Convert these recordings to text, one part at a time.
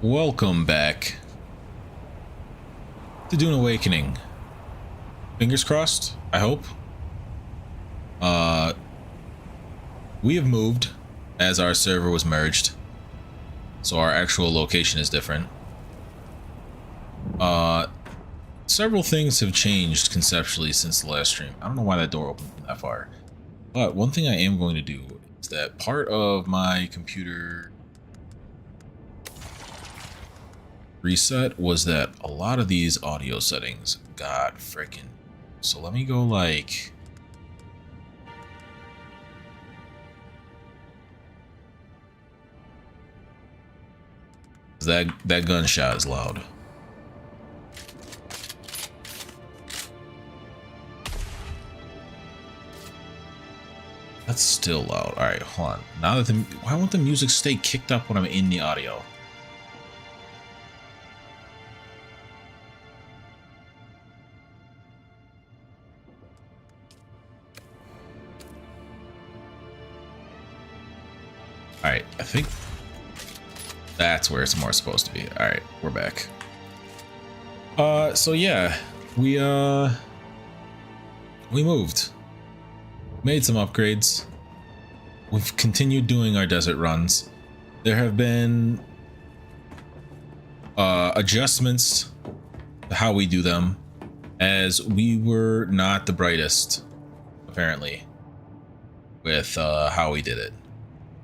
Welcome back to Dune Awakening. Fingers crossed, I hope. We have moved as our server was merged, so our actual location is different. Several things have changed conceptually since the last stream. I don't know why that door opened that far, but one thing I am going to do is that part of my computer reset was that a lot of these audio settings got freaking. So let me go like that gunshot is loud. That's still loud. All right, hold on. Now that why won't the music stay kicked up when I'm in the audio? Alright, I think that's where it's more supposed to be. Alright, we're back. So yeah, we moved. Made some upgrades. We've continued doing our desert runs. There have been adjustments to how we do them, as we were not the brightest, apparently, with how we did it.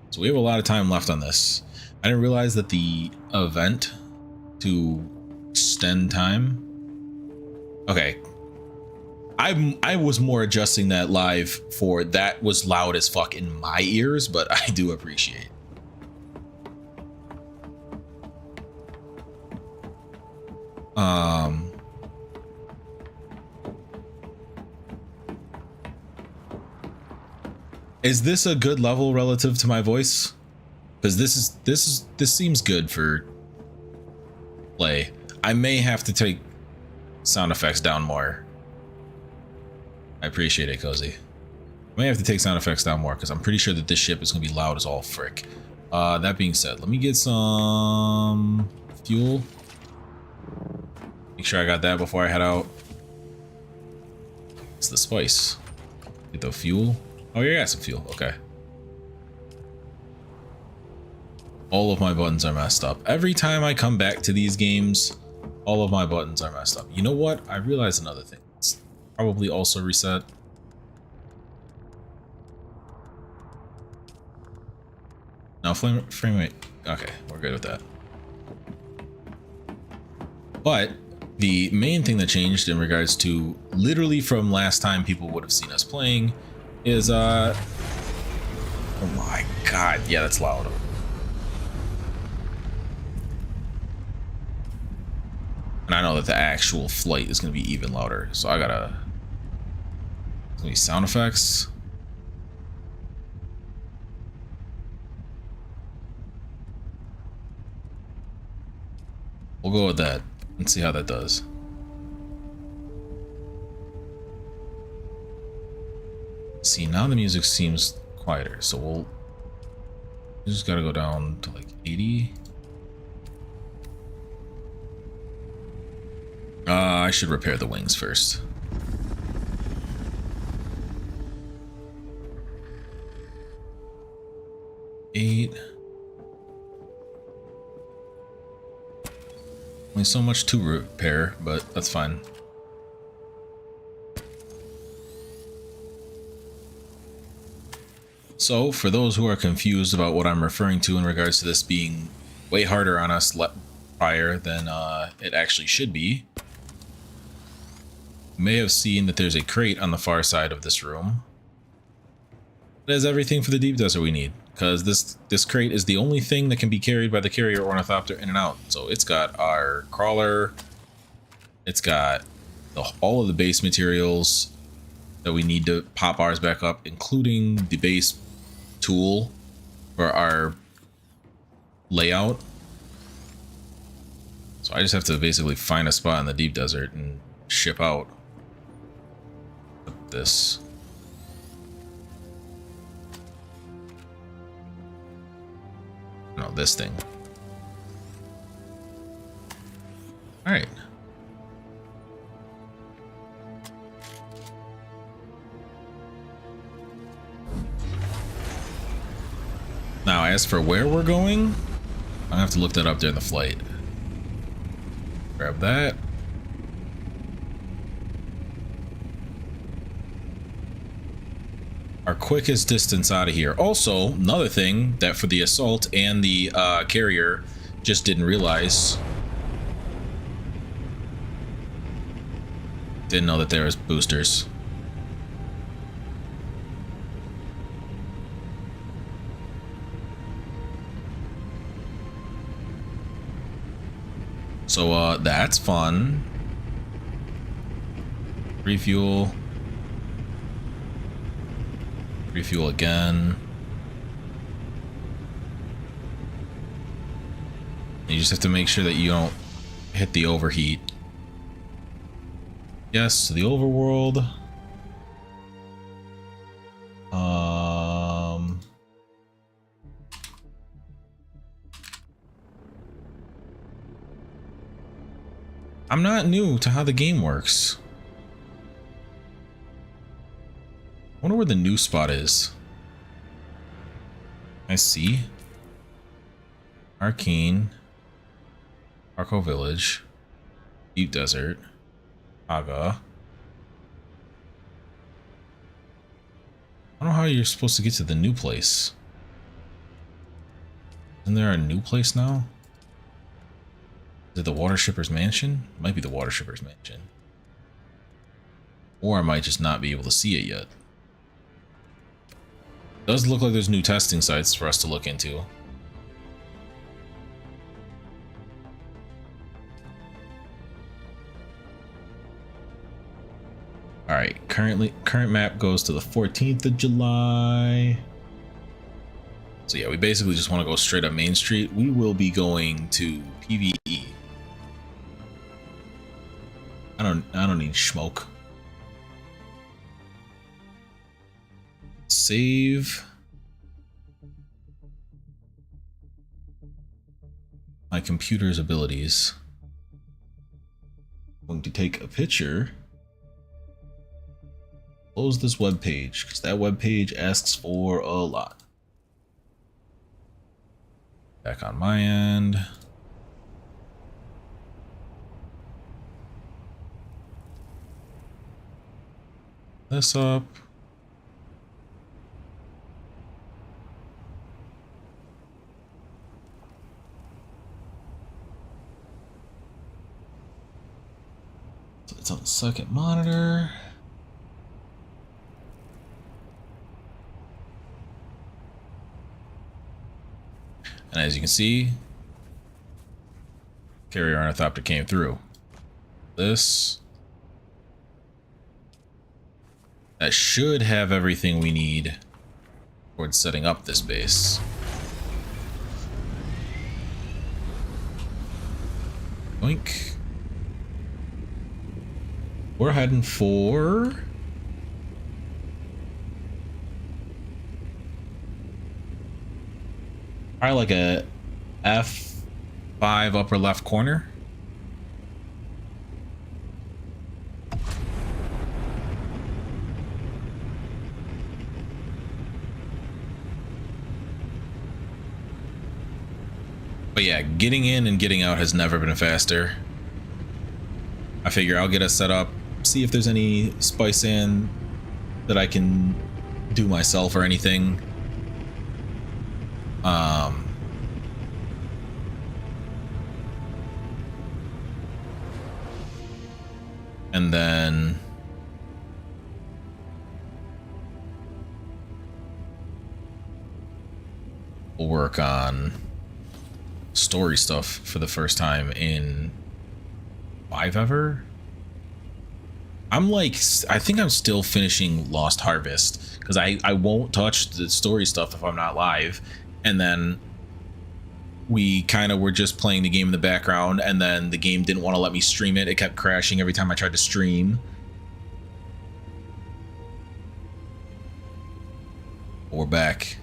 So we have a lot of time left on this. I didn't realize that the event to extend time. Okay. I was more adjusting that live for that was loud as fuck in my ears, but I do appreciate. Is this a good level relative to my voice? Because this seems good for play. I may have to take sound effects down more. I appreciate it, Cozy. I may have to take sound effects down more because I'm pretty sure that this ship is gonna be loud as all frick. That being said, let me get some fuel. Make sure I got that before I head out. It's the spice. Get the fuel. Oh, you got some fuel. Okay. All of my buttons are messed up. Every time I come back to these games, all of my buttons are messed up. You know what? I realized another thing. It's probably also reset. No, frame rate. Okay, we're good with that. But the main thing that changed in regards to literally from last time people would have seen us playing is oh my god, yeah, that's loud. And I know that the actual flight is going to be even louder, so I gotta. It's gonna be sound effects. We'll go with that and see how that does. See, now the music seems quieter, so we just gotta go down to like 80. I should repair the wings first. Eight. Only so much to repair, but that's fine. So, for those who are confused about what I'm referring to in regards to this being way harder on us prior than it actually should be, you may have seen that there's a crate on the far side of this room. It has everything for the deep desert we need, because this crate is the only thing that can be carried by the carrier ornithopter in and out. So it's got our crawler, it's got all of the base materials that we need to pop ours back up, including the base tool for our layout. So I just have to basically find a spot in the deep desert and ship out this. No, this thing. All right. Now, as for where we're going, I have to look that up during the flight. Grab that. Our quickest distance out of here. Also, another thing that for the assault and the carrier just didn't realize. Didn't know that there was boosters. So that's fun. Refuel. Refuel again. You just have to make sure that you don't hit the overheat. Yes, the overworld. I'm not new to how the game works. I wonder where the new spot is. I see. Arcane. Arco Village. Deep Desert. Aga. I don't know how you're supposed to get to the new place. Isn't there a new place now? Is it the Water Shipper's Mansion? Might be the Water Shipper's Mansion. Or I might just not be able to see it yet. Does look like there's new testing sites for us to look into. Alright, current map goes to the 14th of July. So yeah, we basically just want to go straight up Main Street. We will be going to PvE. I don't need smoke. Save my computer's abilities. I'm going to take a picture. Close this web page because that web page asks for a lot. Back on my end. This up. So it's on the second monitor. And as you can see, carrier ornithopter came through. This. That should have everything we need towards setting up this base. Boink. We're heading for... probably like a F5 upper left corner. But yeah, getting in and getting out has never been faster. I figure I'll get us set up, see if there's any spice sand that I can do myself or anything. And then we'll work on story stuff for the first time in 5 ever. I'm like, I think I'm still finishing Lost Harvest because I won't touch the story stuff if I'm not live. And then we kind of were just playing the game in the background, and then the game didn't want to let me stream it. It kept crashing every time I tried to stream. We're back.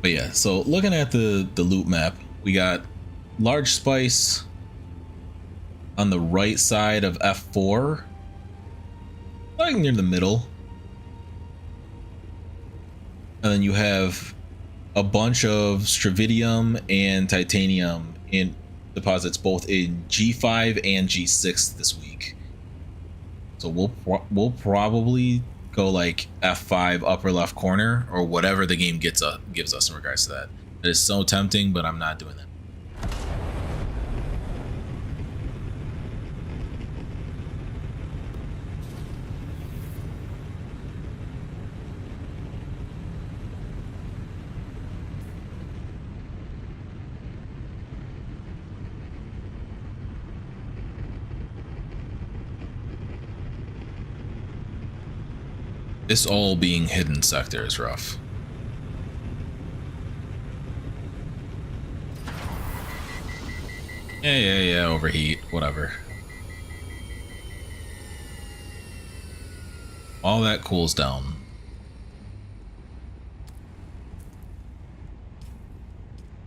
But yeah, so looking at the loot map, we got large spice on the right side of F4, like near the middle. And then you have a bunch of stravidium and titanium in deposits both in G5 and G6 this week. So we'll probably go like F5 upper left corner or whatever the game gives us in regards to that. That is so tempting, but I'm not doing that. This all being hidden sector is rough. Yeah, overheat, whatever. All that cools down.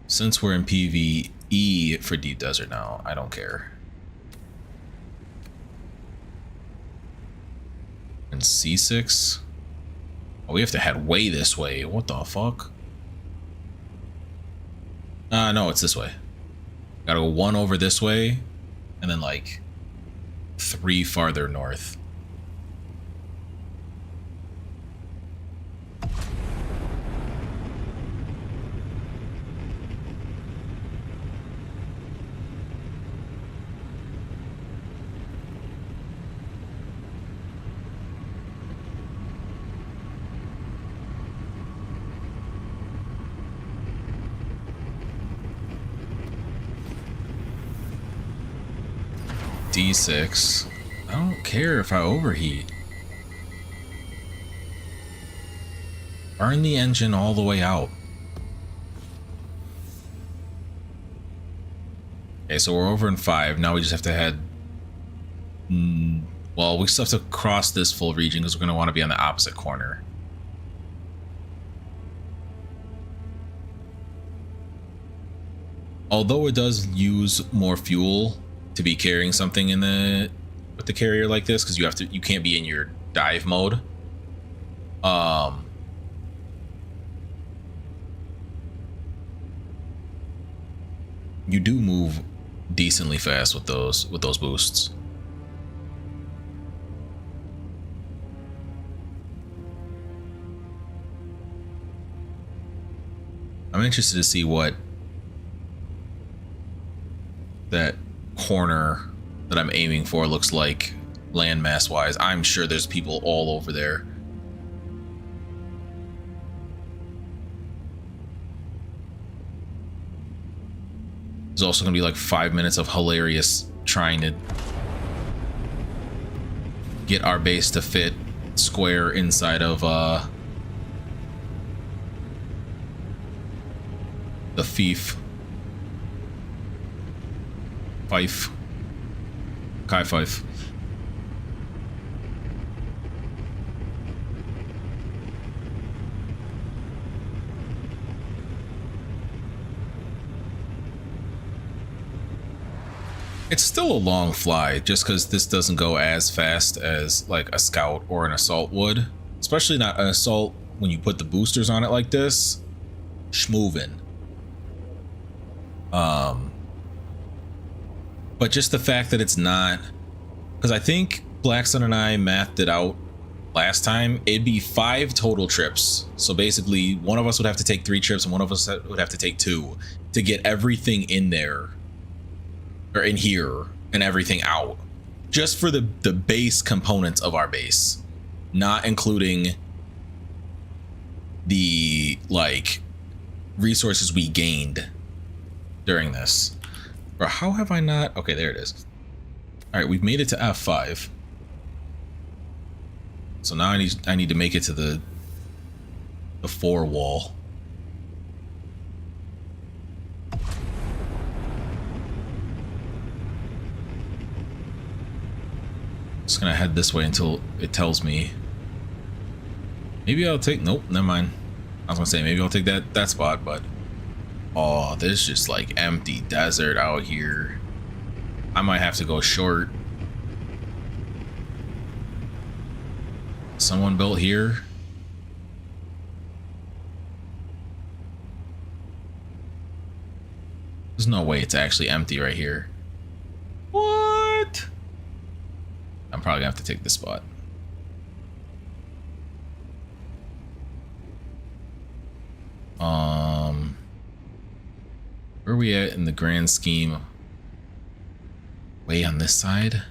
Since we're in PvE for Deep Desert now, I don't care. And C6? Oh, we have to head way this way. What the fuck? No, it's this way. Gotta go one over this way, and then like 3 farther north. D6. I don't care if I overheat. Burn the engine all the way out. Okay, so we're over in 5. Now we just have to head... well, we still have to cross this full region because we're going to want to be on the opposite corner. Although it does use more fuel to be carrying something in with the carrier like this, because you can't be in your dive mode. You do move decently fast with those boosts. I'm interested to see what that corner that I'm aiming for looks like landmass wise. I'm sure there's people all over there. There's also gonna be like 5 minutes of hilarious trying to get our base to fit square inside of the fief. Fife. Kai Fife. It's still a long fly just because this doesn't go as fast as like a scout or an assault would. Especially not an assault when you put the boosters on it like this. Schmovin'. But just the fact that it's not, because I think Blackstone and I mathed it out last time, it'd be 5 total trips. So basically one of us would have to take 3 trips and one of us would have to take 2 to get everything in there or in here and everything out, just for the base components of our base, not including the like resources we gained during this. Or how have I not? Okay, there it is. All right, we've made it to F5. So now I need to make it to the 4 wall. Just gonna head this way until it tells me. Maybe I'll take, nope, never mind. I was gonna say maybe I'll take that spot, but oh, there's just like empty desert out here. I might have to go short. Someone built here. There's no way it's actually empty right here. What? I'm probably gonna have to take this spot. Where are we at in the grand scheme? Way on this side?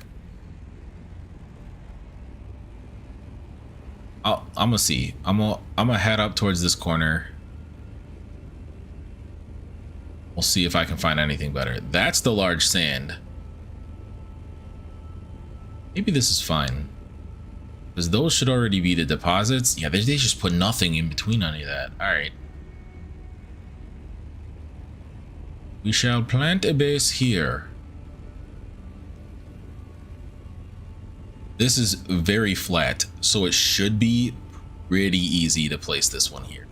I'm gonna see. I'm gonna head up towards this corner. We'll see if I can find anything better. That's the large sand. Maybe this is fine. Because those should already be the deposits. Yeah, they just put nothing in between any of that. Alright. We shall plant a base here. This is very flat, so it should be pretty easy to place this one here.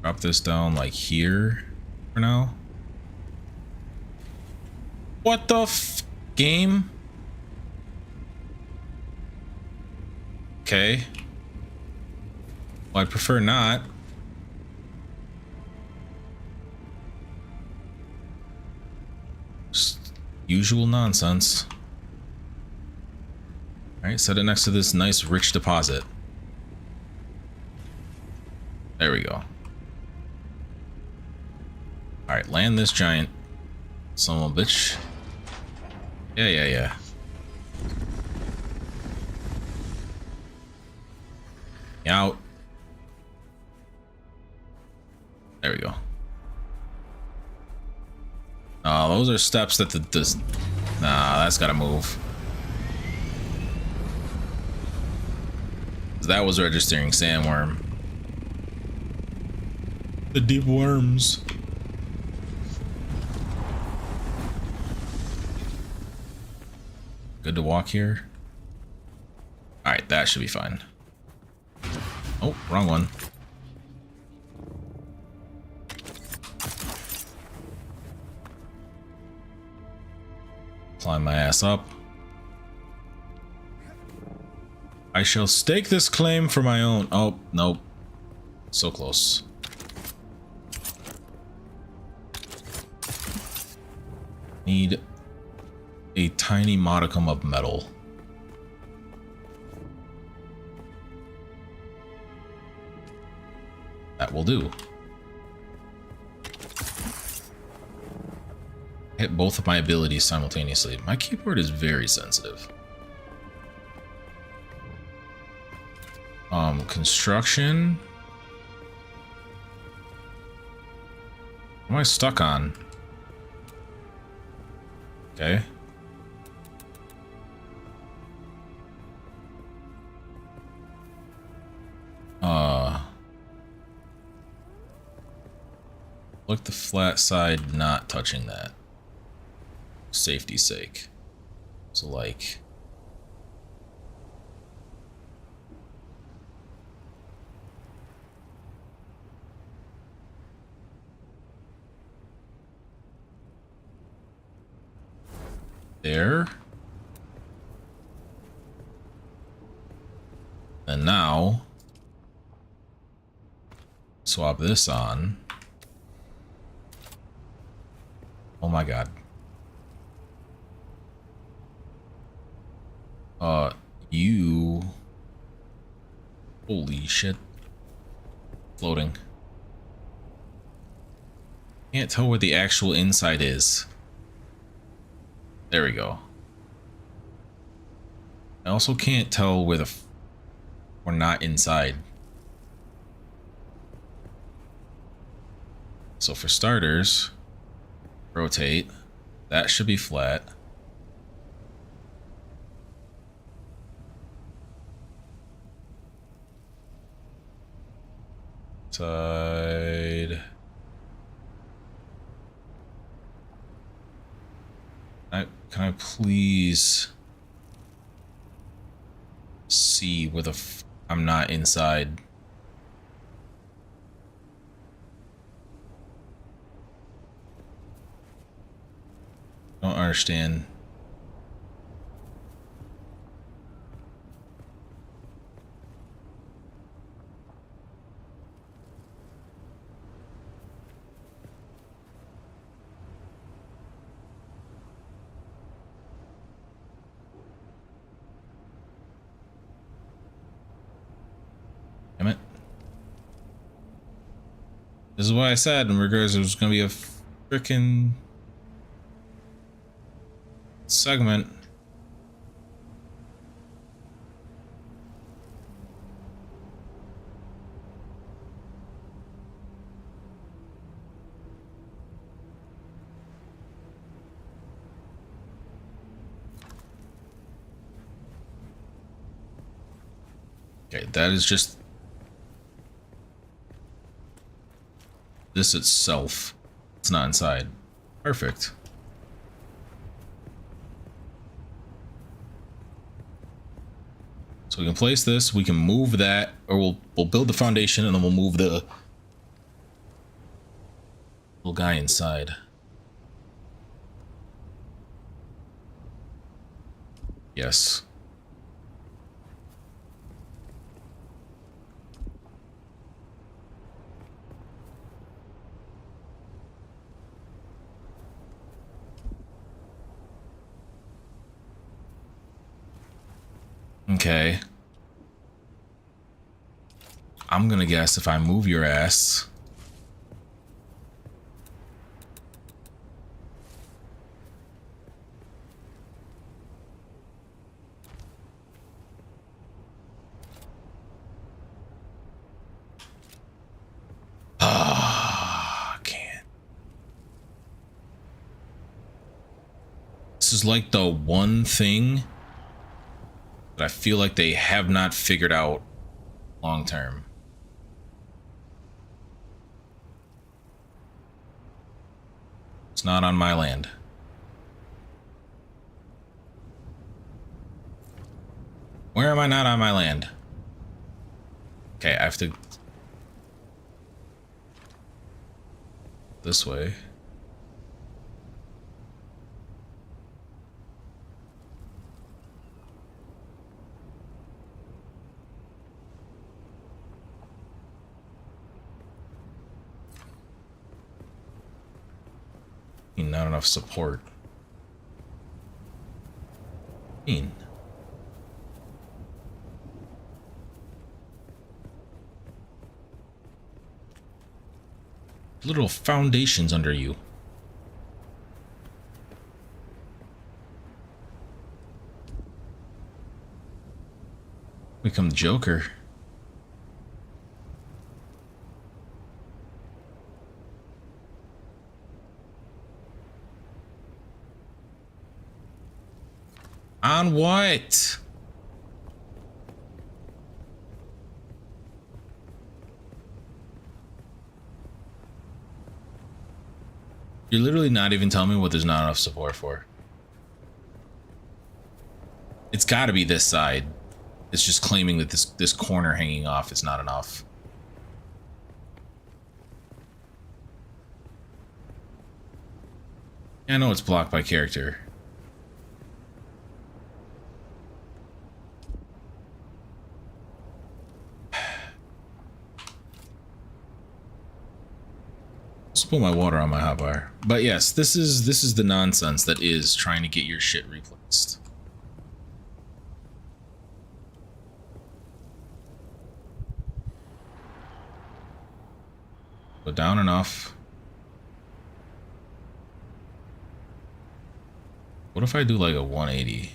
Drop this down like here for now. What the game? Okay. Well, I'd prefer not. Just usual nonsense. Alright, set it next to this nice rich deposit. There we go. Alright, land this giant son of a bitch. Yeah. Out. There we go. Those are steps that nah, that's gotta move. That was registering sandworm. The deep worms. Good to walk here. Alright, that should be fine. Oh, wrong one. Climb my ass up. I shall stake this claim for my own. Oh, nope. So close. Need a tiny modicum of metal. That will do. Hit both of my abilities simultaneously. My keyboard is very sensitive. Construction. What am I stuck on? Okay. Look the flat side not touching that. Safety's sake. So like there. And now swap this on. Oh my god. You. Holy shit. Floating. Can't tell where the actual inside is. There we go. I also can't tell where we're not inside. So for starters, rotate. That should be flat. Side. Can I please see where I'm not inside? I don't understand. Damn it. This is what I said in regards there was gonna be a freaking segment. Okay, that is just this itself. It's not inside. Perfect. So we can place this, we can move that, or we'll build the foundation and then we'll move the little guy inside. Yes. Okay. I'm gonna guess if I move your ass. Ah, can't. This is like the one thing that I feel like they have not figured out long term. It's not on my land. Where am I not on my land? Okay, I have to... this way. Not enough support. Little foundations under you. Become the Joker. On what? You're literally not even telling me what there's not enough support for. It's got to be this side. It's just claiming that this corner hanging off is not enough. I know it's blocked by character. Put my water on my hotbar. But yes, this is the nonsense that is trying to get your shit replaced. Go down enough. What if I do like a 180?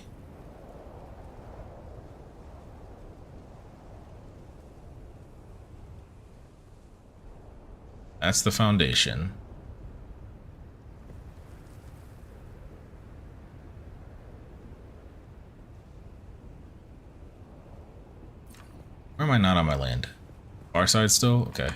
That's the foundation. Where am I not on my land? Far side still? Okay.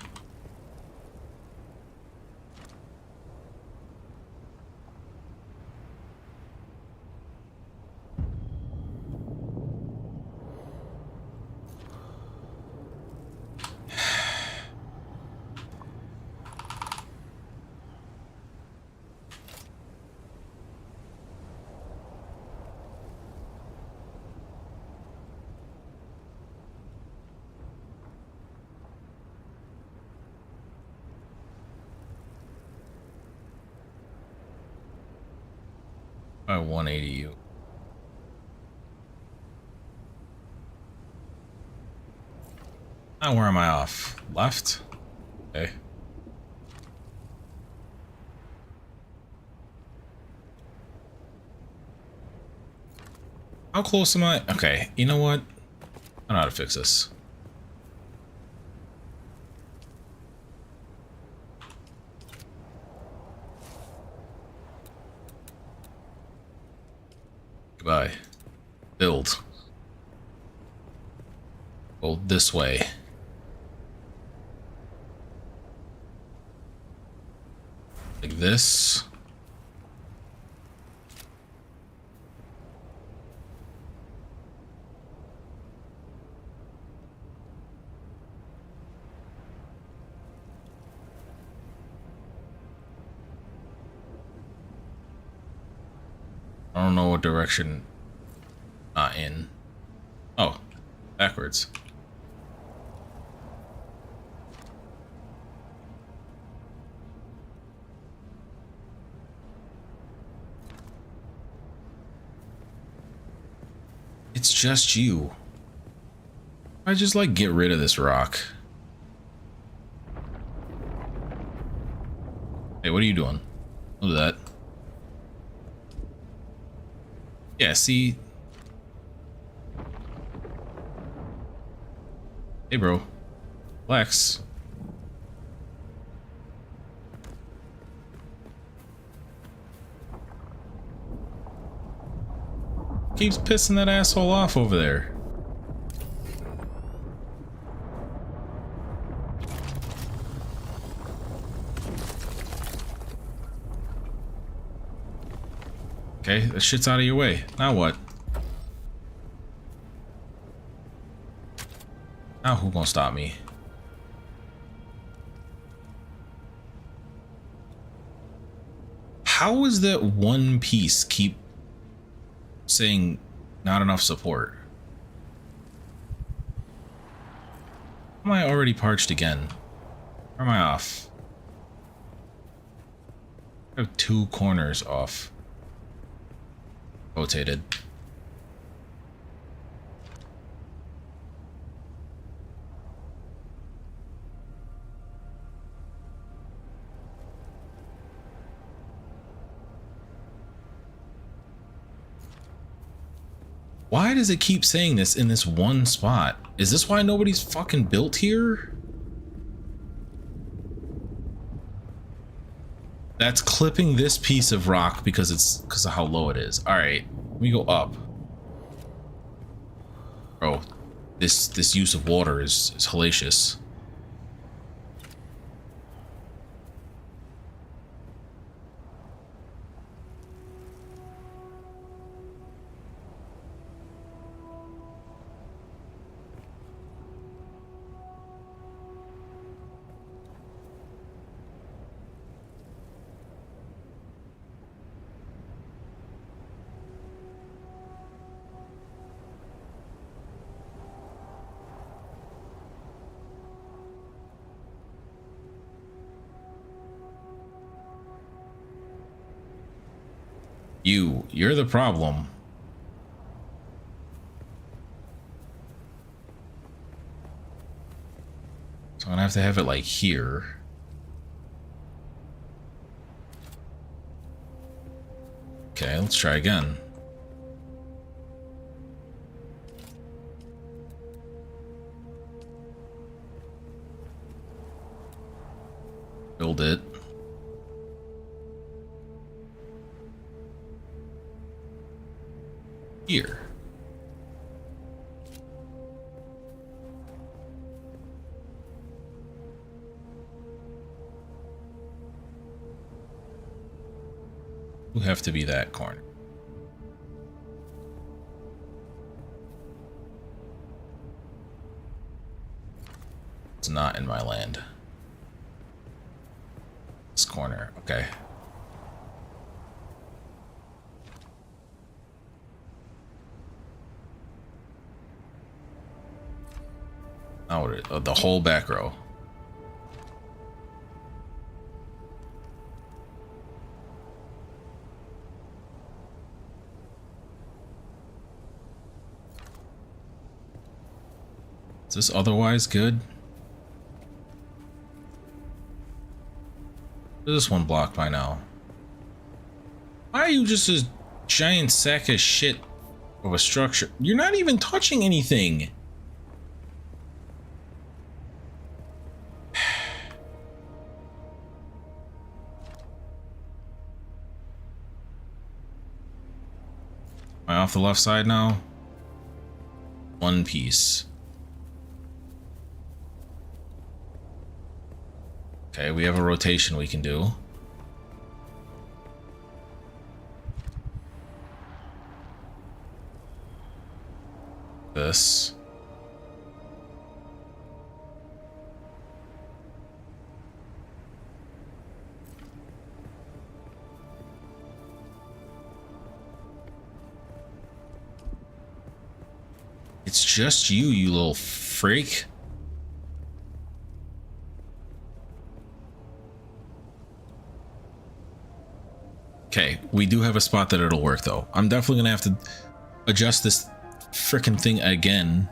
I 180 you. Now where am I off? Left? Okay. How close am I? Okay, you know what? I know how to fix this. Goodbye. Build. Go this way. Like this. I don't know what direction. Not in. Oh, backwards. It's just you. I just like get rid of this rock. Hey, what are you doing? Look at that. Yeah, see? Hey, bro. Relax. Keeps pissing that asshole off over there. Okay, that shit's out of your way. Now what? Now who gonna stop me? How is that one piece keep saying not enough support? Am I already parched again? Or am I off? I have 2 corners off. Rotated. Why does it keep saying this in this one spot? Is this why nobody's fucking built here? That's clipping this piece of rock because of how low it is. All right, let me go up. Bro, this use of water is hellacious. You're the problem. So I'm gonna have to have it like here. Okay, let's try again. Build it. Here. Will have to be that corner. It's not in my land. This corner, okay. Now what? The whole back row. Is this otherwise good? This one blocked by now. Why are you just a giant sack of shit of a structure? You're not even touching anything. Am I off the left side now? One piece. Okay, we have a rotation we can do. This. It's just you, you little freak. Okay, we do have a spot that it'll work though. I'm definitely gonna have to adjust this frickin' thing again.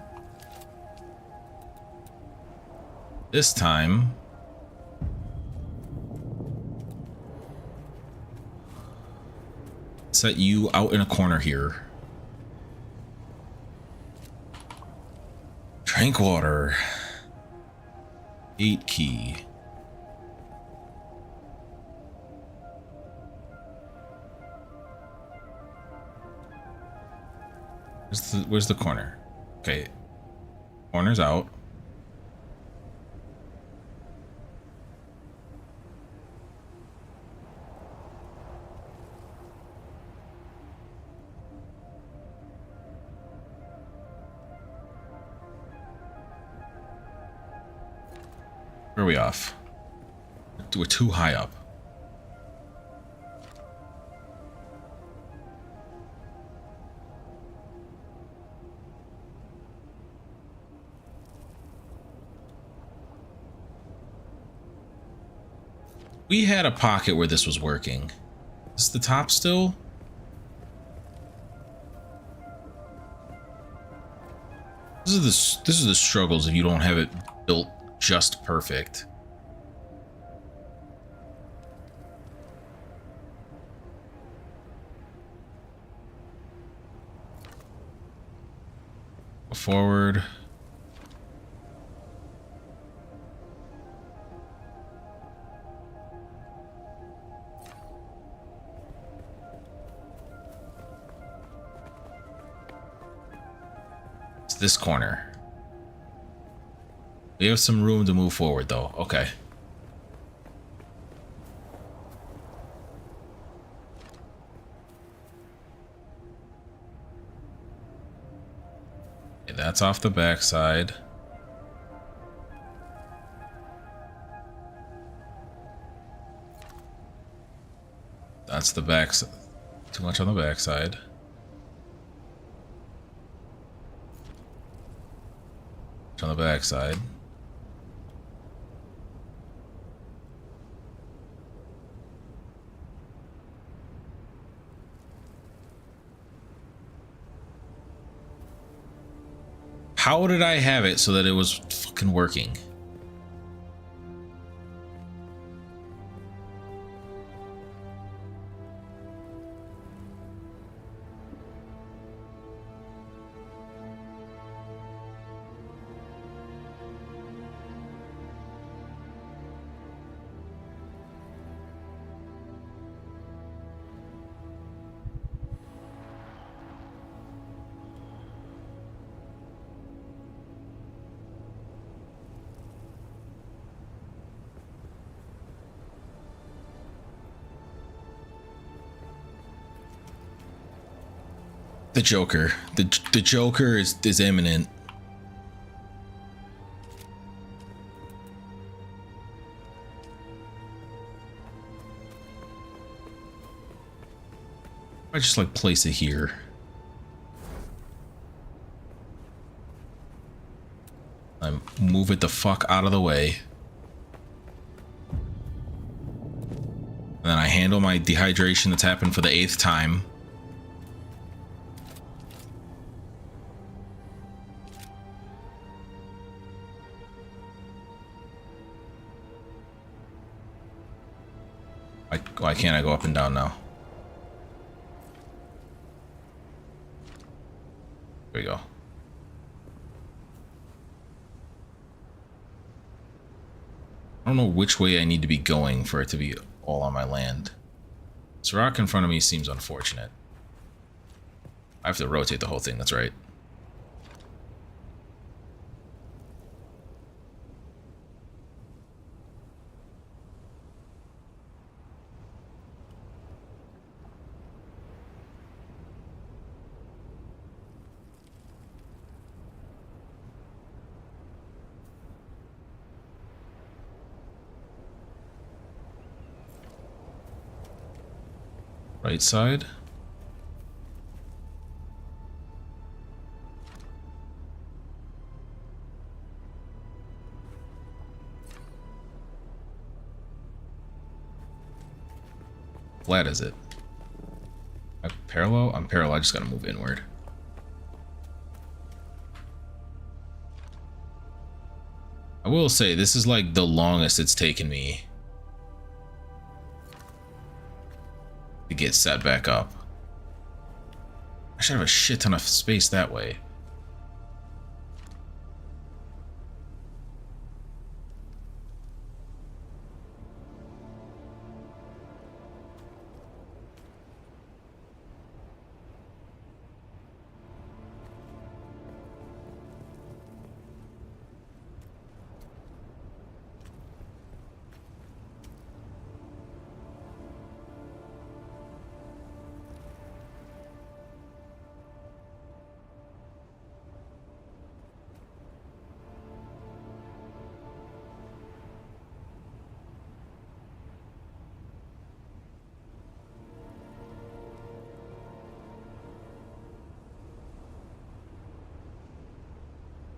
This time. Set you out in a corner here. Drink water. 8 key. Where's the corner? Okay. Corner's out. Where are we off? We're too high up. We had a pocket where this was working. Is the top still? This is the struggles if you don't have it built just perfect. Go forward. It's this corner. We have some room to move forward though. Okay. Okay, that's off the backside. That's the back. Too much on the backside. On the backside. How did I have it so that it was fucking working? The Joker. The Joker is imminent. I just like place it here. I move it the fuck out of the way. And then I handle my dehydration that's happened for the 8th time. Why can't I go up and down now? There we go. I don't know which way I need to be going for it to be all on my land. This rock in front of me seems unfortunate. I have to rotate the whole thing, that's right. Right side. Flat is it? Parallel? I'm parallel, I just gotta move inward. I will say, this is like the longest it's taken me to get set back up. I should have a shit ton of space that way.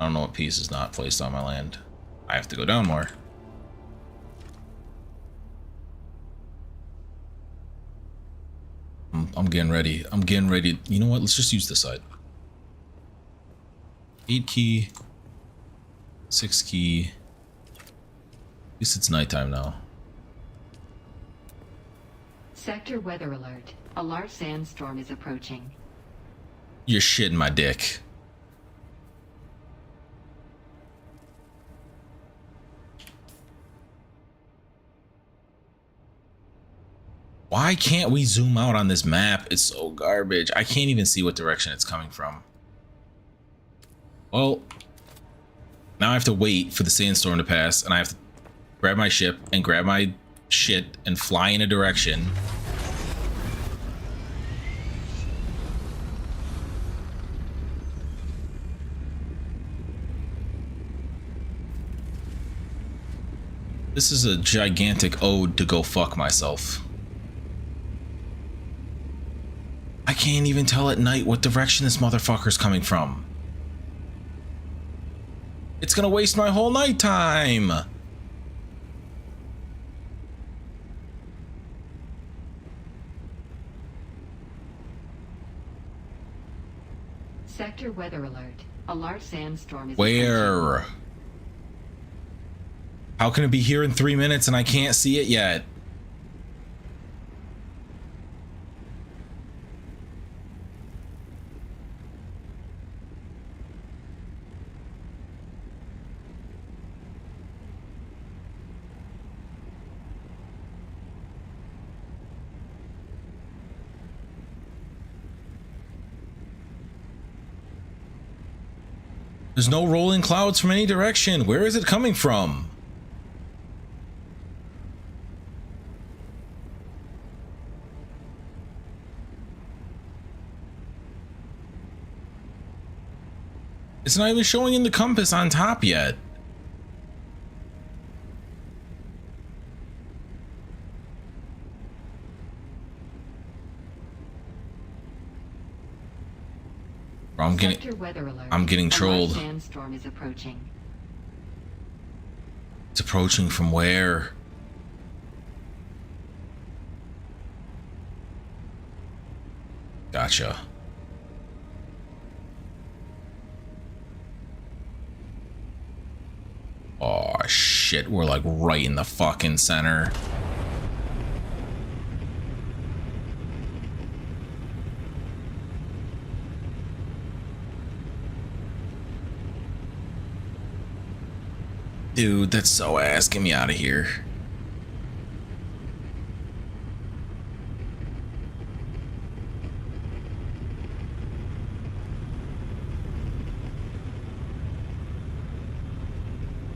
I don't know what piece is not placed on my land. I have to go down more. I'm getting ready. I'm getting ready. You know what? Let's just use this side. 8 key. 6 key. At least it's nighttime now. Sector weather alert. A large sandstorm is approaching. You're shitting my dick. Why can't we zoom out on this map? It's so garbage. I can't even see what direction it's coming from. Well, now I have to wait for the sandstorm to pass, and I have to grab my ship and grab my shit and fly in a direction. This is a gigantic ode to go fuck myself. I can't even tell at night what direction this motherfucker's coming from. It's gonna waste my whole nighttime. Sector weather alert. A large sandstorm is Where? approaching. How can it be here in 3 minutes and I can't see it yet? There's no rolling clouds from any direction. Where is it coming from? It's not even showing in the compass on top yet. I'm getting trolled. Sandstorm is approaching. It's approaching from where? Gotcha. Oh shit, we're like right in the fucking center. Dude, that's so ass. Get me out of here.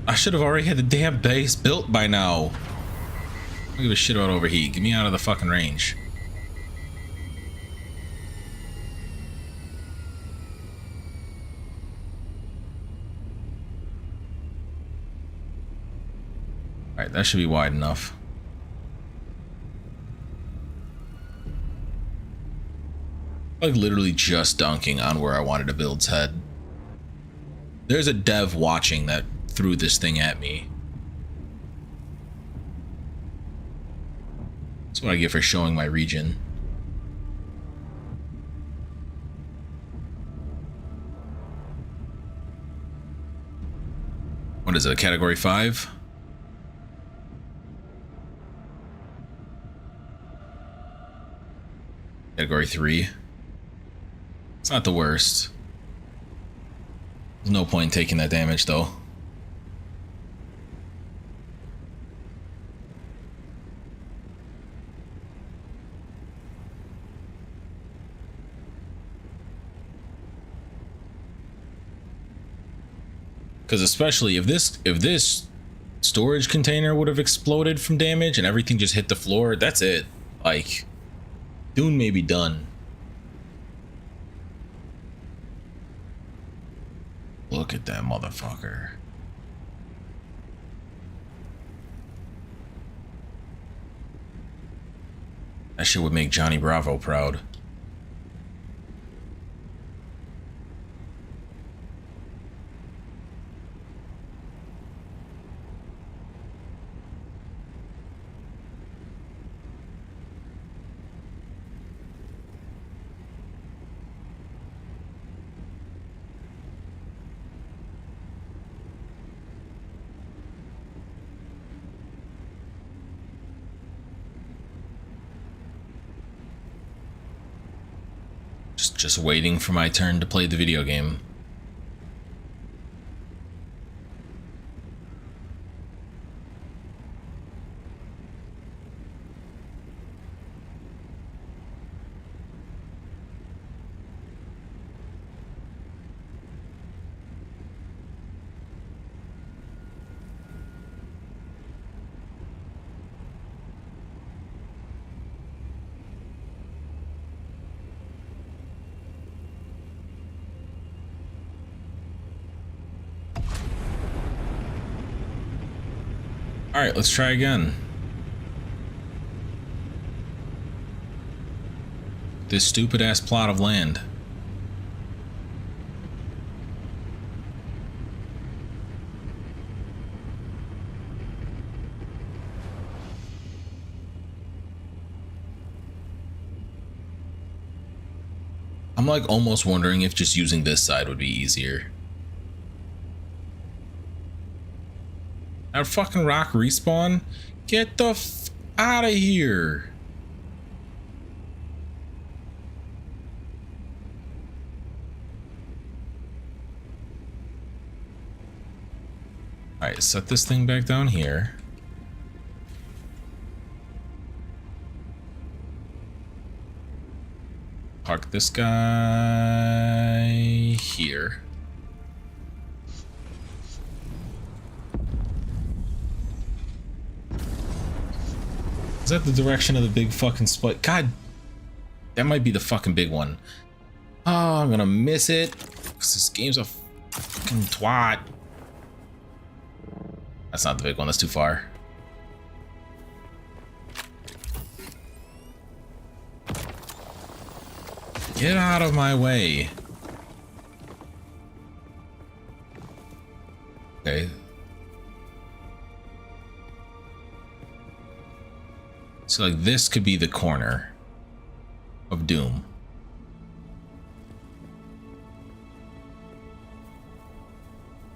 I should have already had the damn base built by now. I don't give a shit about overheat. Get me out of the fucking range. Alright, that should be wide enough. Like literally just dunking on where I wanted to build's head. There's a dev watching that threw this thing at me. That's what I get for showing my region. What is it, category 5? Category 3. It's not the worst. There's no point in taking that damage though. Because especially if this storage container would have exploded from damage and everything just hit the floor, that's it. Like, Dune may be done. Look at that motherfucker. That shit would make Johnny Bravo proud. Just waiting for my turn to play the video game. All right, let's try again. This stupid ass plot of land. I'm like almost wondering if just using this side would be easier. That fucking rock respawn? Get the f out of here. Alright, set this thing back down here. Park this guy here. Is that the direction of the big fucking spike? God, that might be the fucking big one. Oh, I'm gonna miss it because this game's a fucking twat. That's not the big one, that's too far. Get out of my way. Okay. So like this could be the corner of Doom.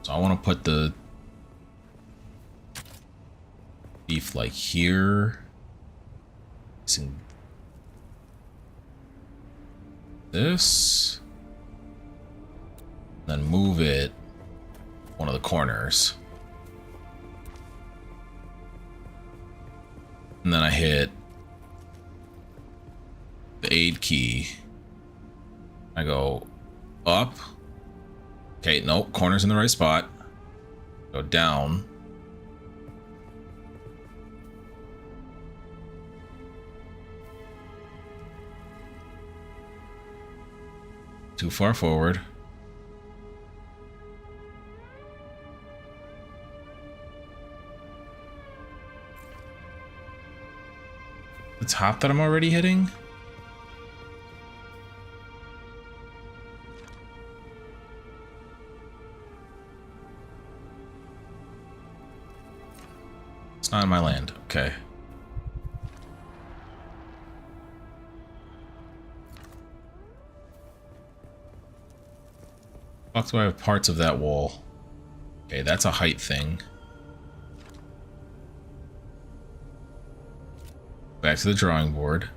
So I want to put the beef like here. This. Then move it one of the corners. And then I hit the aid key. I go up. Okay, nope, corner's in the right spot. Go down. Too far forward. The top that I'm already hitting? It's not in my land. Okay. Fuck, do I have parts of that wall? Okay, that's a height thing. Back to the drawing board.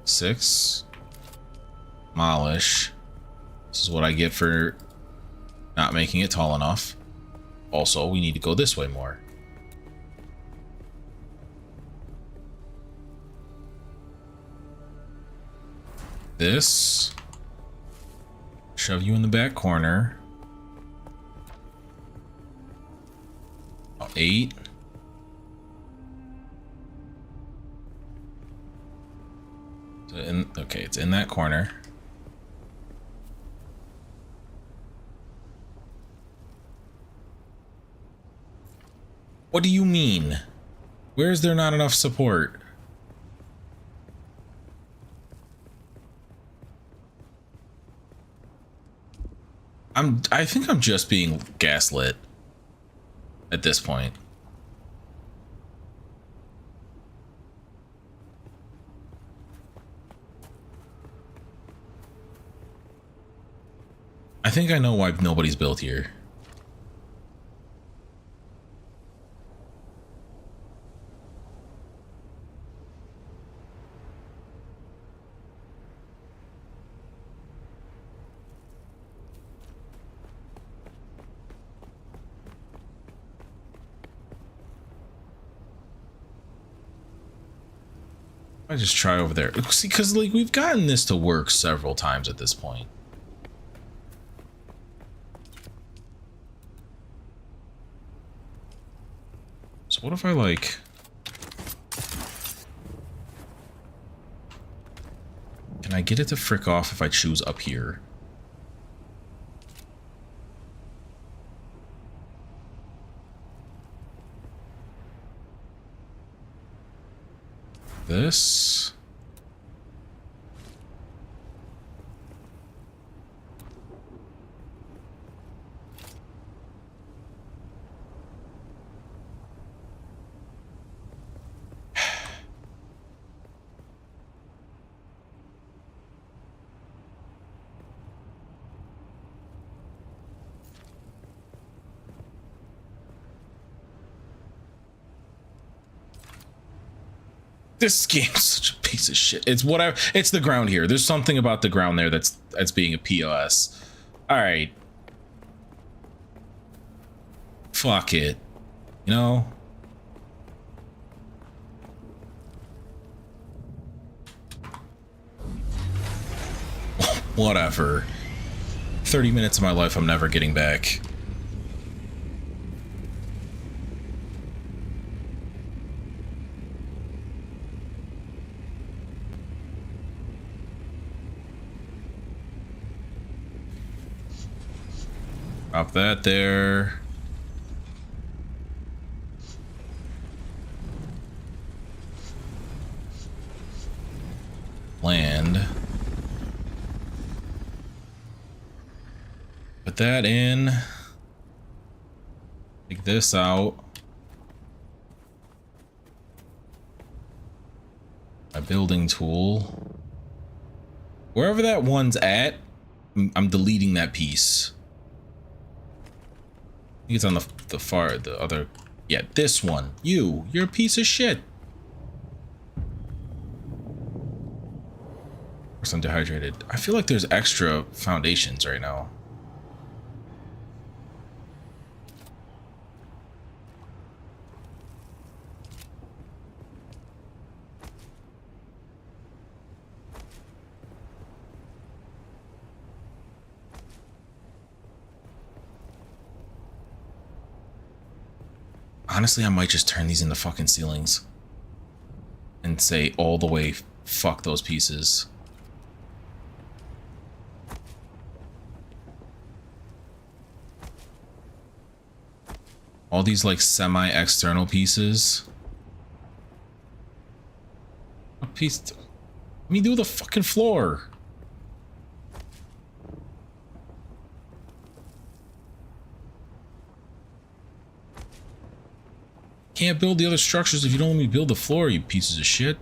6. Demolish. This is what I get for not making it tall enough. Also, we need to go this way more. This. Shove you in the back corner. 8. Okay, it's in that corner. What do you mean? Where is there not enough support? I think I'm just being gaslit at this point. I think I know why nobody's built here. I just try over there. See, because like we've gotten this to work several times at this point. So what if I like... Can I get it to frick off if I choose up here? This... This game's such a piece of shit. It's whatever. It's the ground here. There's something about the ground there that's being a POS. All right. Fuck it. You know? Whatever. 30 minutes of my life I'm never getting back. Drop that there. Land. Put that in. Take this out. My building tool. Wherever that one's at, I'm deleting that piece. I think it's on the other, yeah, this one. You're a piece of shit. Of course I'm dehydrated. I feel like there's extra foundations right now. Honestly, I might just turn these into fucking ceilings. And say all the way, fuck those pieces. All these like semi-external pieces. A piece. Let me do the fucking floor. Can't build the other structures if you don't let me build the floor, you pieces of shit.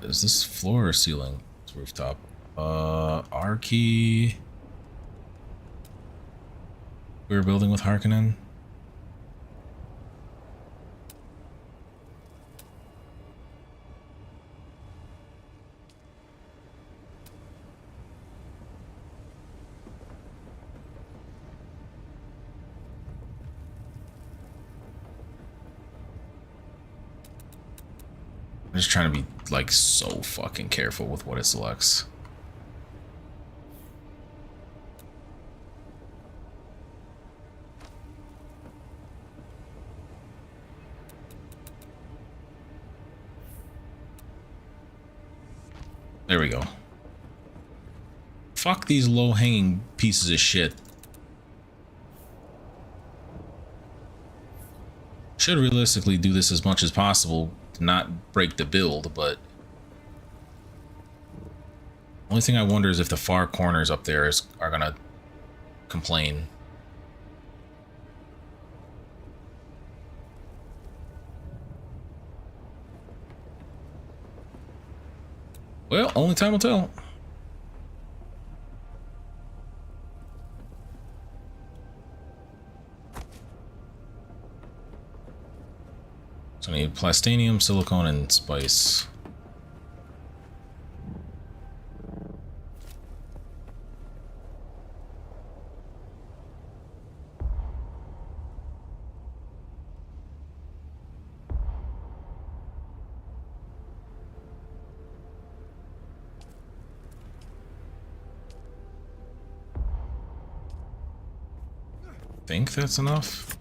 Is this floor or ceiling? It's rooftop. Arrakis. We were building with Harkonnen. I'm just trying to be like so fucking careful with what it selects. There we go. Fuck these low-hanging pieces of shit. Should realistically do this as much as possible to not break the build, but only thing I wonder is if the far corners up there are gonna complain. Well, only time will tell. So I need plastinium, silicone, and spice. Think that's enough?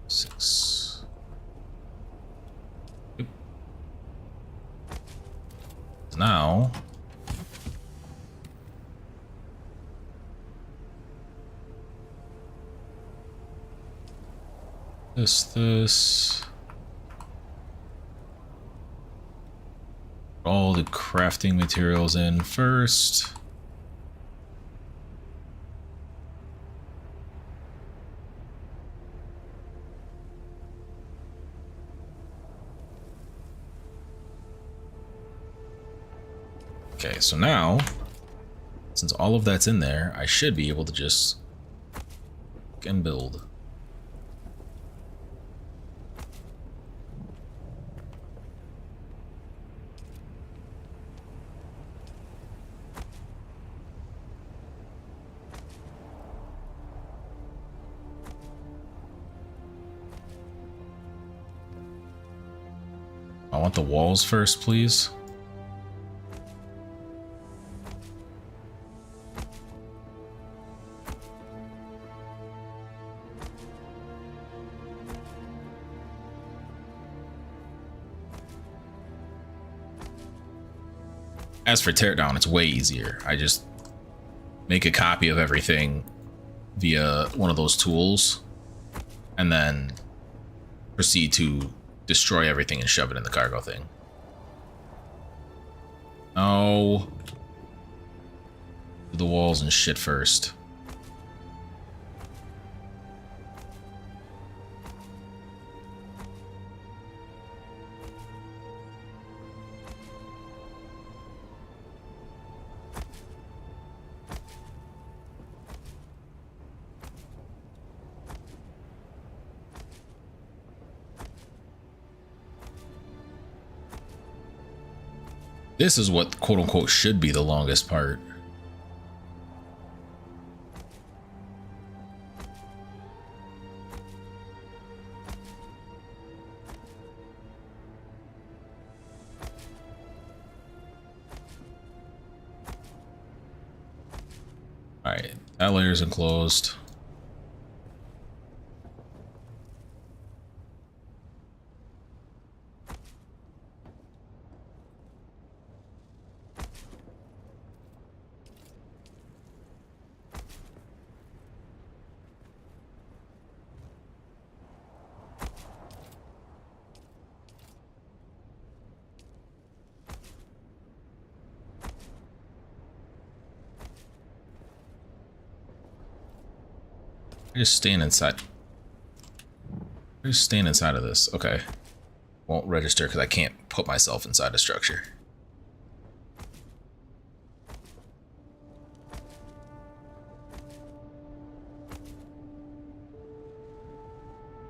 Six. Now this all the crafting materials in first. Okay, so now, since all of that's in there, I should be able to just and build. I want the walls first, please. As for teardown, it's way easier. I just make a copy of everything via one of those tools and then proceed to destroy everything and shove it in the cargo thing. No. Do the walls and shit first. This is what quote unquote should be the longest part. Alright, that layer's enclosed. Just stand inside. Just stand inside of this. Okay. Won't register because I can't put myself inside a structure.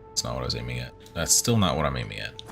That's not what I was aiming at. That's still not what I'm aiming at.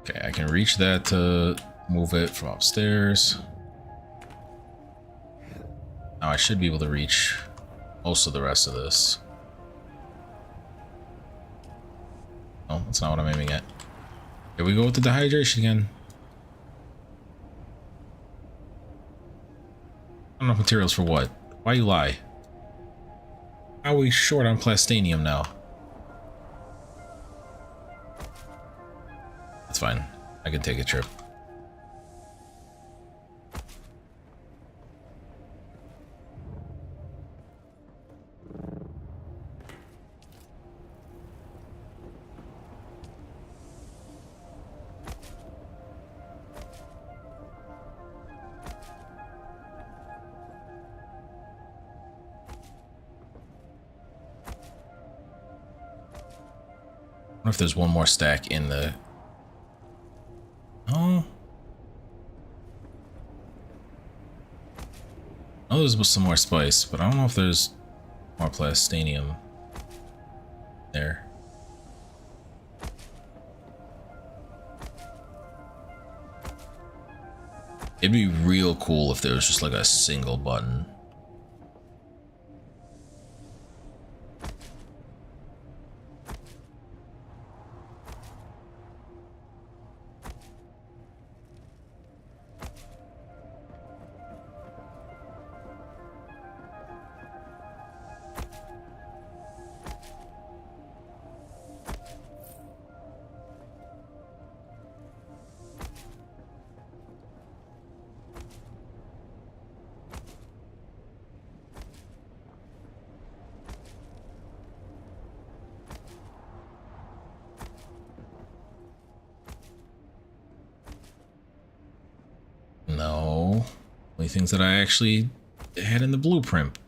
Okay, I can reach that to move it from upstairs. Now I should be able to reach most of the rest of this. Oh, that's not what I'm aiming at. Here we go with the dehydration again. I don't know materials for what. Why you lie? How are we short on plastanium now? That's fine. I can take a trip. I wonder if there's one more stack in the... Oh. Oh, there's some more spice, but I don't know if there's more plastanium there. It'd be real cool if there was just like a single button. No. Only things that I actually had in the blueprint.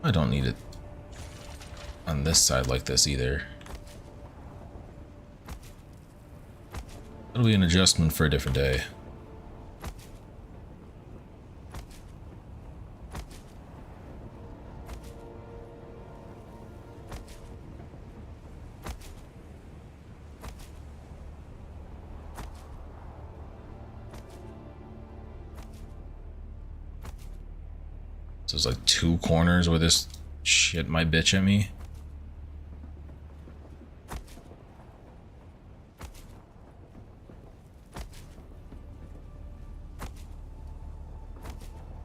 I don't need it on this side like this either. That'll be an adjustment for a different day. So there's like two corners where this shit might bitch at me.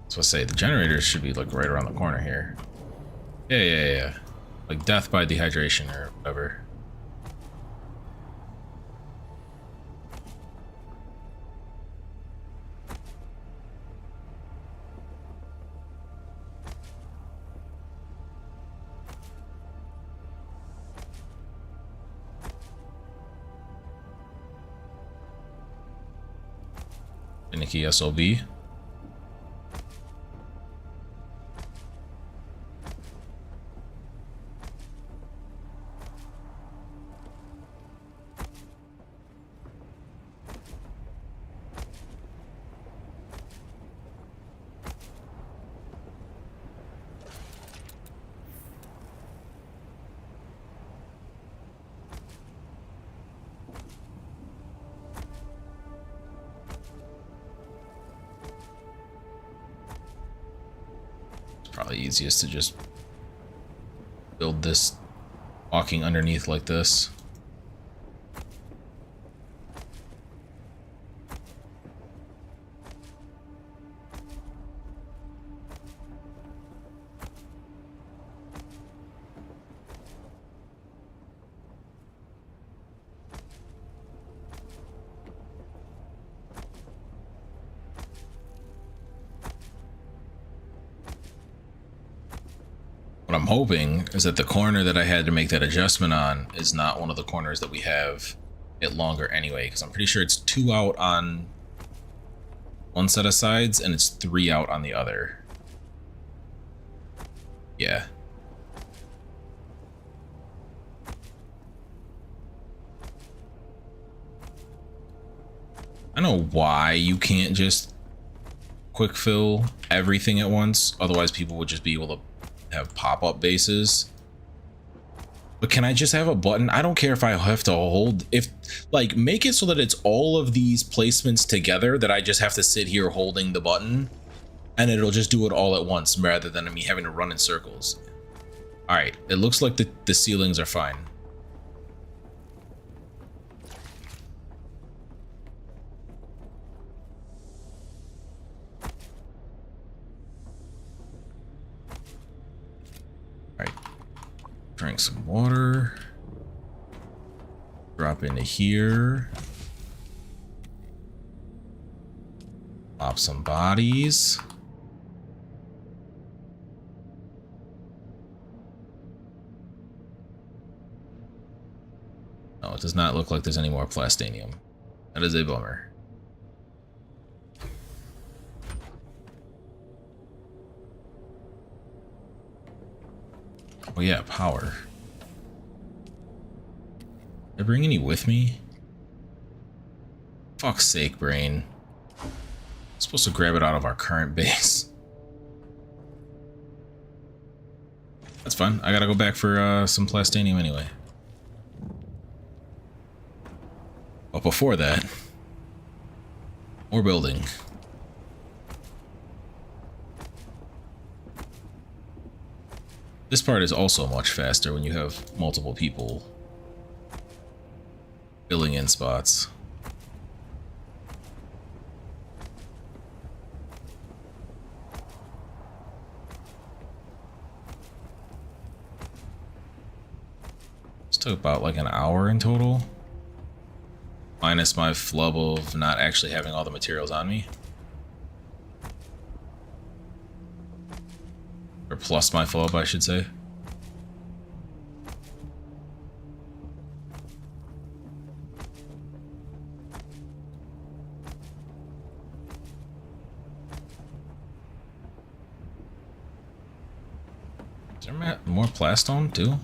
So I say the generators should be like right around the corner here. Yeah. Like death by dehydration or whatever. Finicky SOB. Probably easiest to just build this walking underneath like this. What I'm hoping is that the corner that I had to make that adjustment on is not one of the corners that we have it longer anyway, because I'm pretty sure it's 2 out on one set of sides and it's 3 out on the other. Yeah. I know why you can't just quick fill everything at once, otherwise people would just be able to have pop-up bases. But can I just have a button? I don't care if I have to hold, if like make it so that it's all of these placements together that I just have to sit here holding the button and it'll just do it all at once rather than me having to run in circles. All right, it looks like the ceilings are fine. Drink some water. Drop into here. Pop some bodies. No, it does not look like there's any more plastanium. That is a bummer. Oh yeah, power. Did I bring any with me? Fuck's sake, brain. I'm supposed to grab it out of our current base. That's fine. I gotta go back for some plastanium anyway. But before that, more building. This part is also much faster when you have multiple people filling in spots. This took about like an hour in total, minus my flub of not actually having all the materials on me. Or plus my flub, I should say. Is there more plastone too?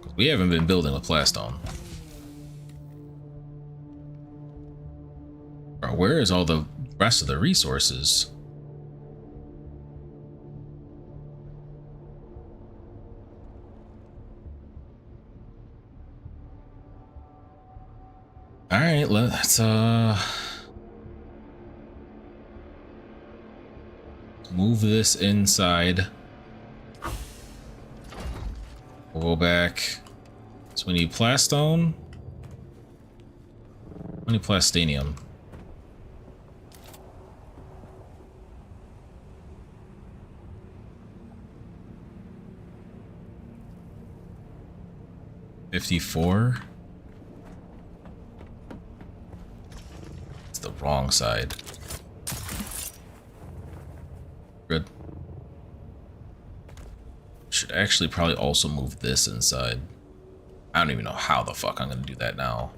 'Cause we haven't been building with plastone. Bro, where is all the rest of the resources? All right, let's move this inside. We'll go back. So we need plastone. We need plastanium. 54. It's the wrong side. Good. Should actually probably also move this inside. I don't even know how the fuck I'm gonna do that now.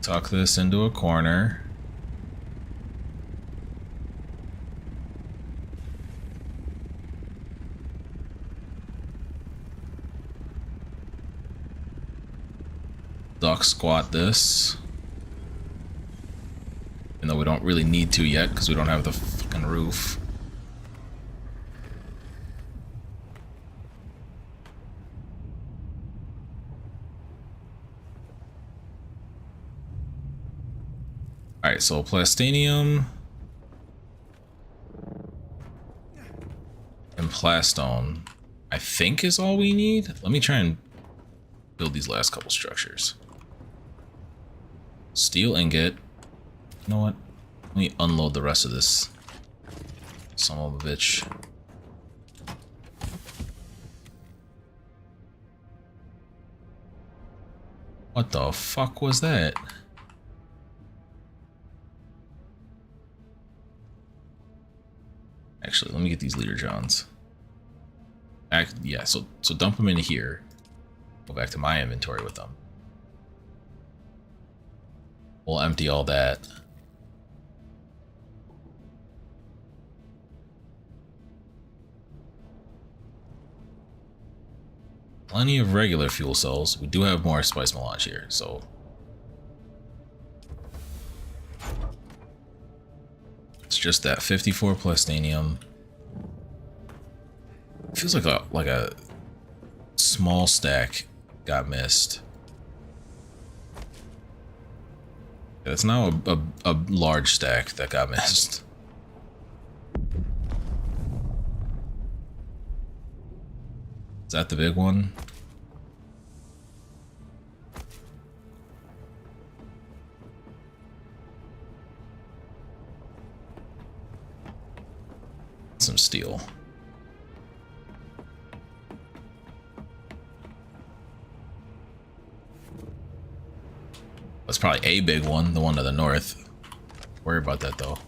Tuck this into a corner. Duck squat this. Even though we don't really need to yet because we don't have the fucking roof. Alright, so plastinium and plastone, I think, is all we need. Let me try and build these last couple structures. Steel ingot. You know what? Let me unload the rest of this son of a bitch. What the fuck was that? Actually, let me get these leader johns. Yeah, so dump them into here. Go back to my inventory with them. We'll empty all that. Plenty of regular fuel cells. We do have more spice melange here, so it's just that 54 plastinium. Feels like a small stack got missed. It's now a large stack that got missed. Is that the big one? Some steel. That's probably a big one, the one to the north. Worry about that though.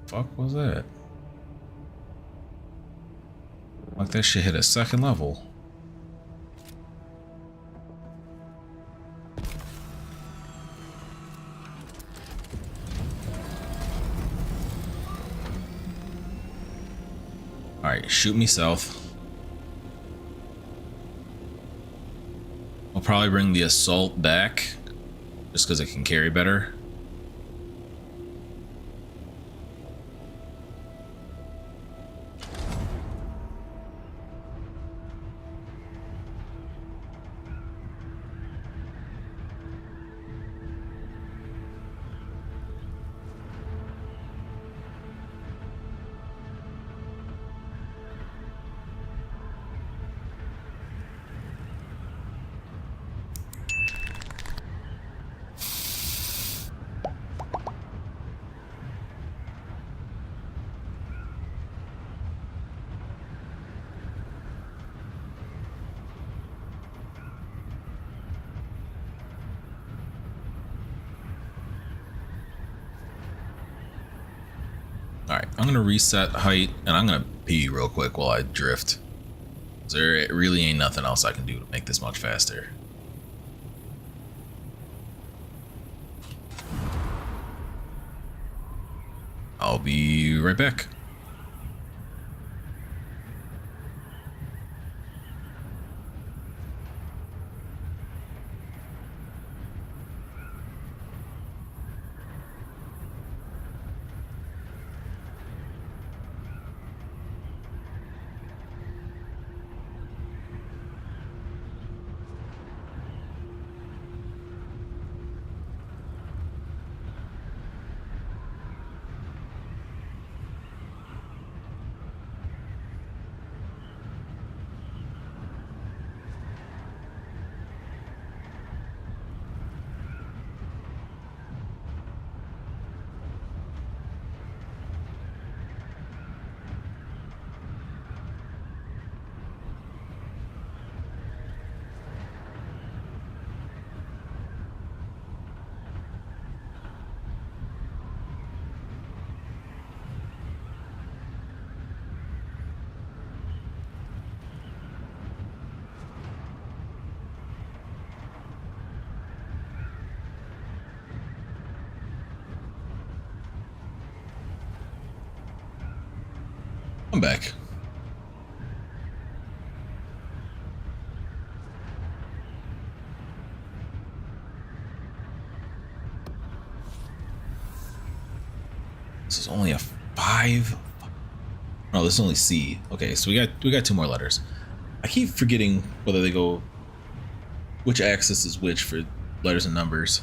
Fuck was that? Like that shit hit a second level. Alright, shoot me south. I'll probably bring the assault back just because it can carry better. Alright, I'm gonna reset height, and I'm gonna pee real quick while I drift. There really ain't nothing else I can do to make this much faster. I'll be right back. I'm back. This is only a 5. No, this is only C. Okay, so we got 2 more letters. I keep forgetting whether they go which axis is which for letters and numbers.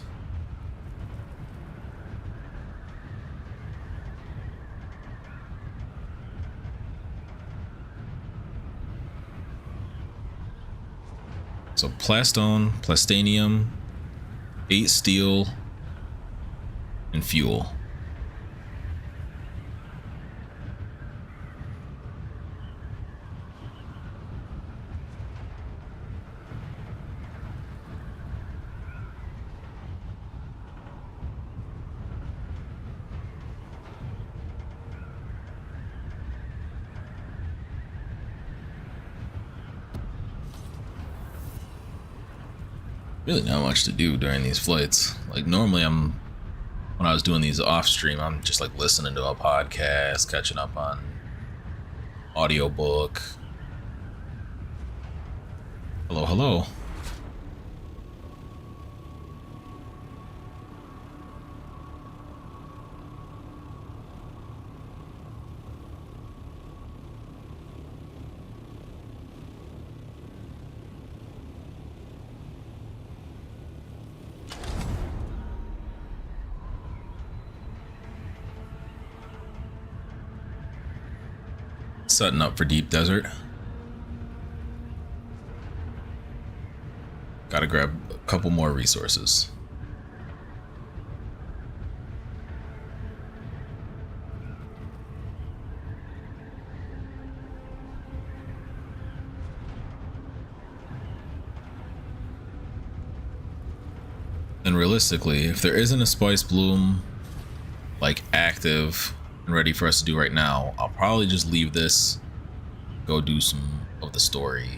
So plastone, plastanium, 8 steel, and fuel. Really not much to do during these flights. Like normally when I was doing these off stream, I'm just like listening to a podcast, catching up on audiobook. Hello, hello. Setting up for deep desert. Gotta grab a couple more resources. And realistically, if there isn't a spice bloom like active and ready for us to do right now, I'll probably just leave this, go do some of the story.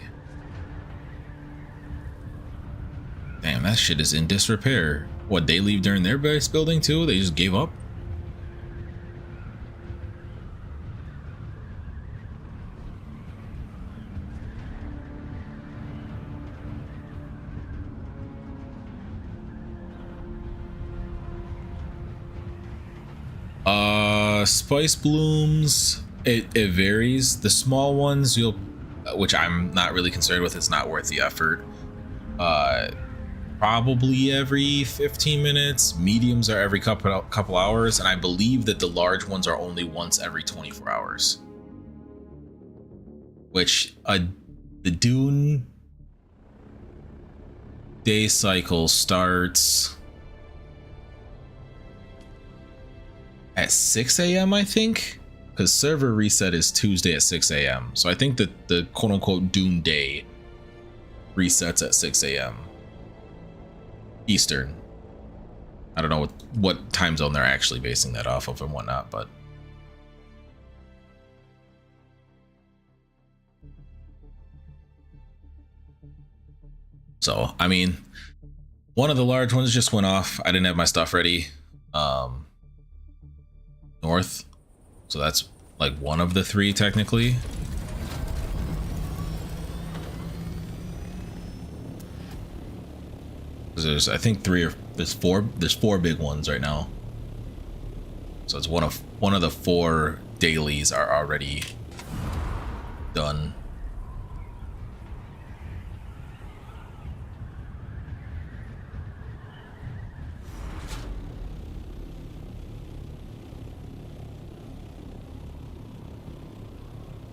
Damn, that shit is in disrepair. What, they leave during their base building too? They just gave up? Spice blooms, it varies. The small ones, which I'm not really concerned with, it's not worth the effort. Probably every 15 minutes. Mediums are every couple hours, and I believe that the large ones are only once every 24 hours. Which the Dune day cycle starts at 6 a.m. I think, because server reset is Tuesday at 6 a.m. So I think that the quote-unquote Dune day resets at 6 a.m. Eastern. I don't know what time zone they're actually basing that off of and whatnot, but so I mean, one of the large ones just went off. I didn't have my stuff ready. north. So that's like one of the three technically. There's, I think, there's four big ones right now. So it's one of the four dailies are already done.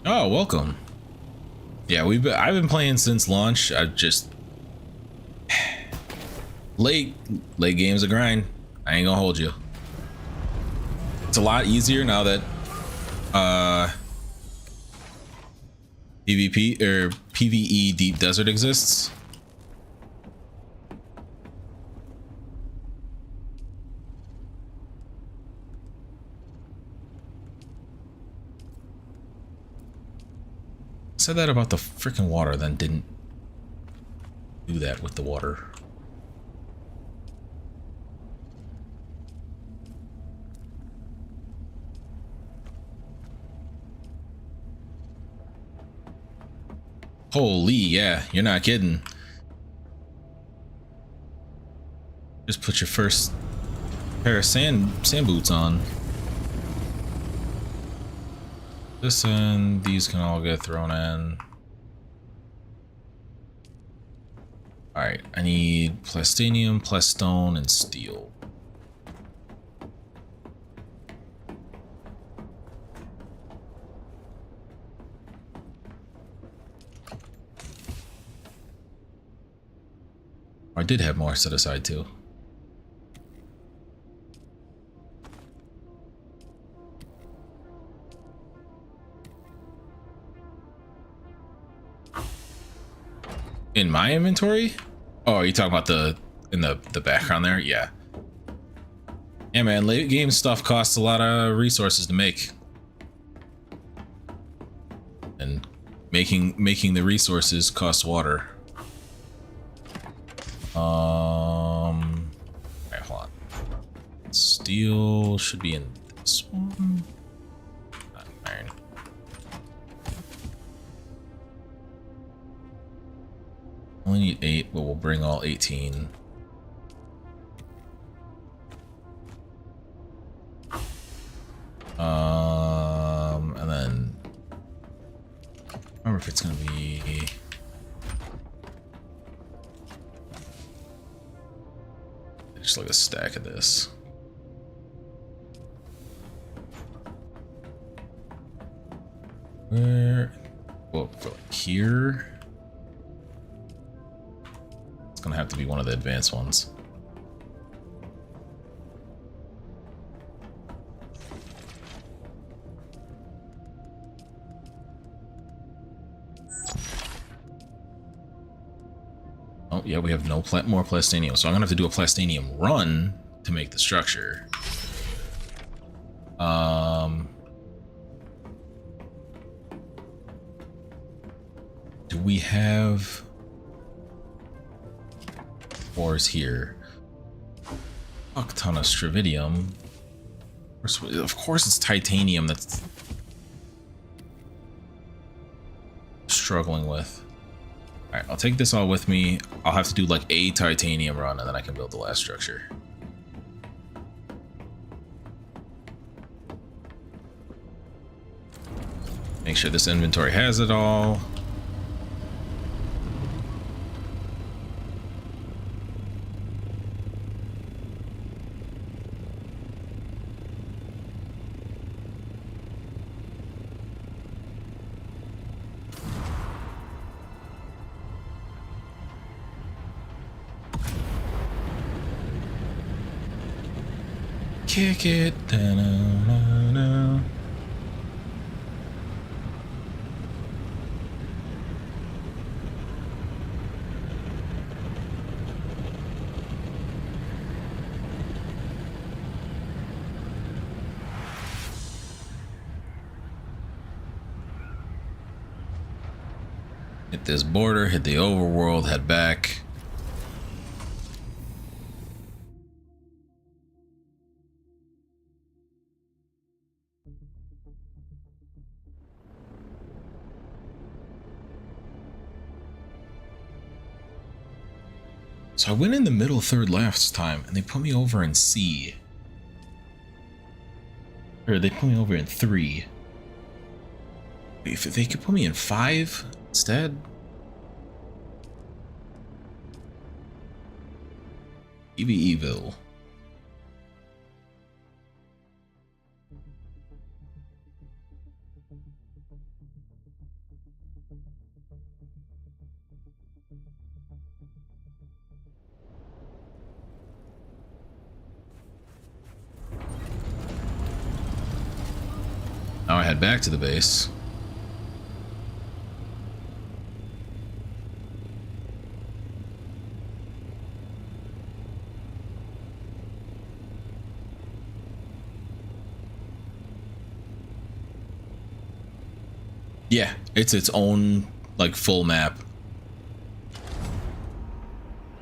Oh, welcome. Yeah, I've been playing since launch. I just late game's a grind. I ain't gonna hold you. It's a lot easier now that PvP or PvE Deep Desert exists. Said that about the freaking water, then didn't do that with the water. Holy, yeah, you're not kidding. Just put your first pair of sand boots on. This and these can all get thrown in. Alright, I need plastinium, plastone, and steel. I did have more set aside too. In my inventory? Oh, are you talking about in the background there? Yeah. Yeah, man, late game stuff costs a lot of resources to make. And making the resources costs water. Alright, hold on. Steel should be in this one. Not iron. Only need 8, but we'll bring all 18. And then I don't remember if it's gonna be just like a stack of this. Where? Well, for like here. It's gonna have to be one of the advanced ones. Oh yeah, we have no more plastinium, so I'm gonna have to do a plastinium run to make the structure. Do we have ores here? Fuck ton of stravidium. Of course it's titanium that's struggling with. Alright, I'll take this all with me. I'll have to do like a titanium run and then I can build the last structure. Make sure this inventory has it all. Kick it, da-na-na-na. Hit this border, hit the overworld, head back. So I went in the middle third last time, and they put me over in C. Or they put me over in 3. If they could put me in 5 instead. EVEville. Now I head back to the base. Yeah, it's its own like full map.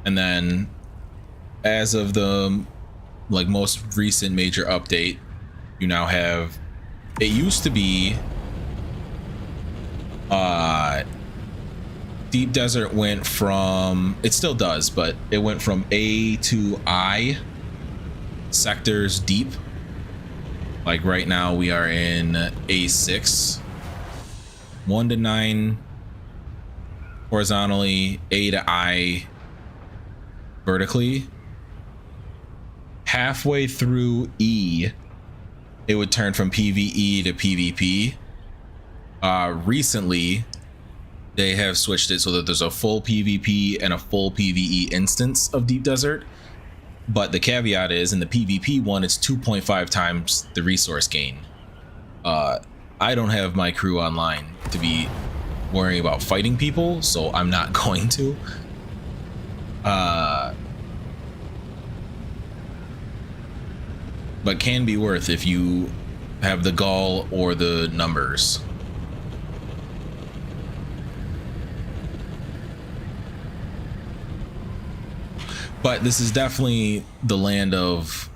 And then as of the like most recent major update, you now have, it used to be Deep Desert went from, it still does, but it went from A to I sectors deep. Like right now we are in A6, 1 to 9 horizontally, A to I vertically. Halfway through E, it would turn from PvE to PvP. Recently, they have switched it so that there's a full PvP and a full PvE instance of Deep Desert. But the caveat is, in the PvP one, it's 2.5 times the resource gain. I don't have my crew online to be worrying about fighting people, so I'm not going to. But can be worth if you have the gall or the numbers. But this is definitely the land of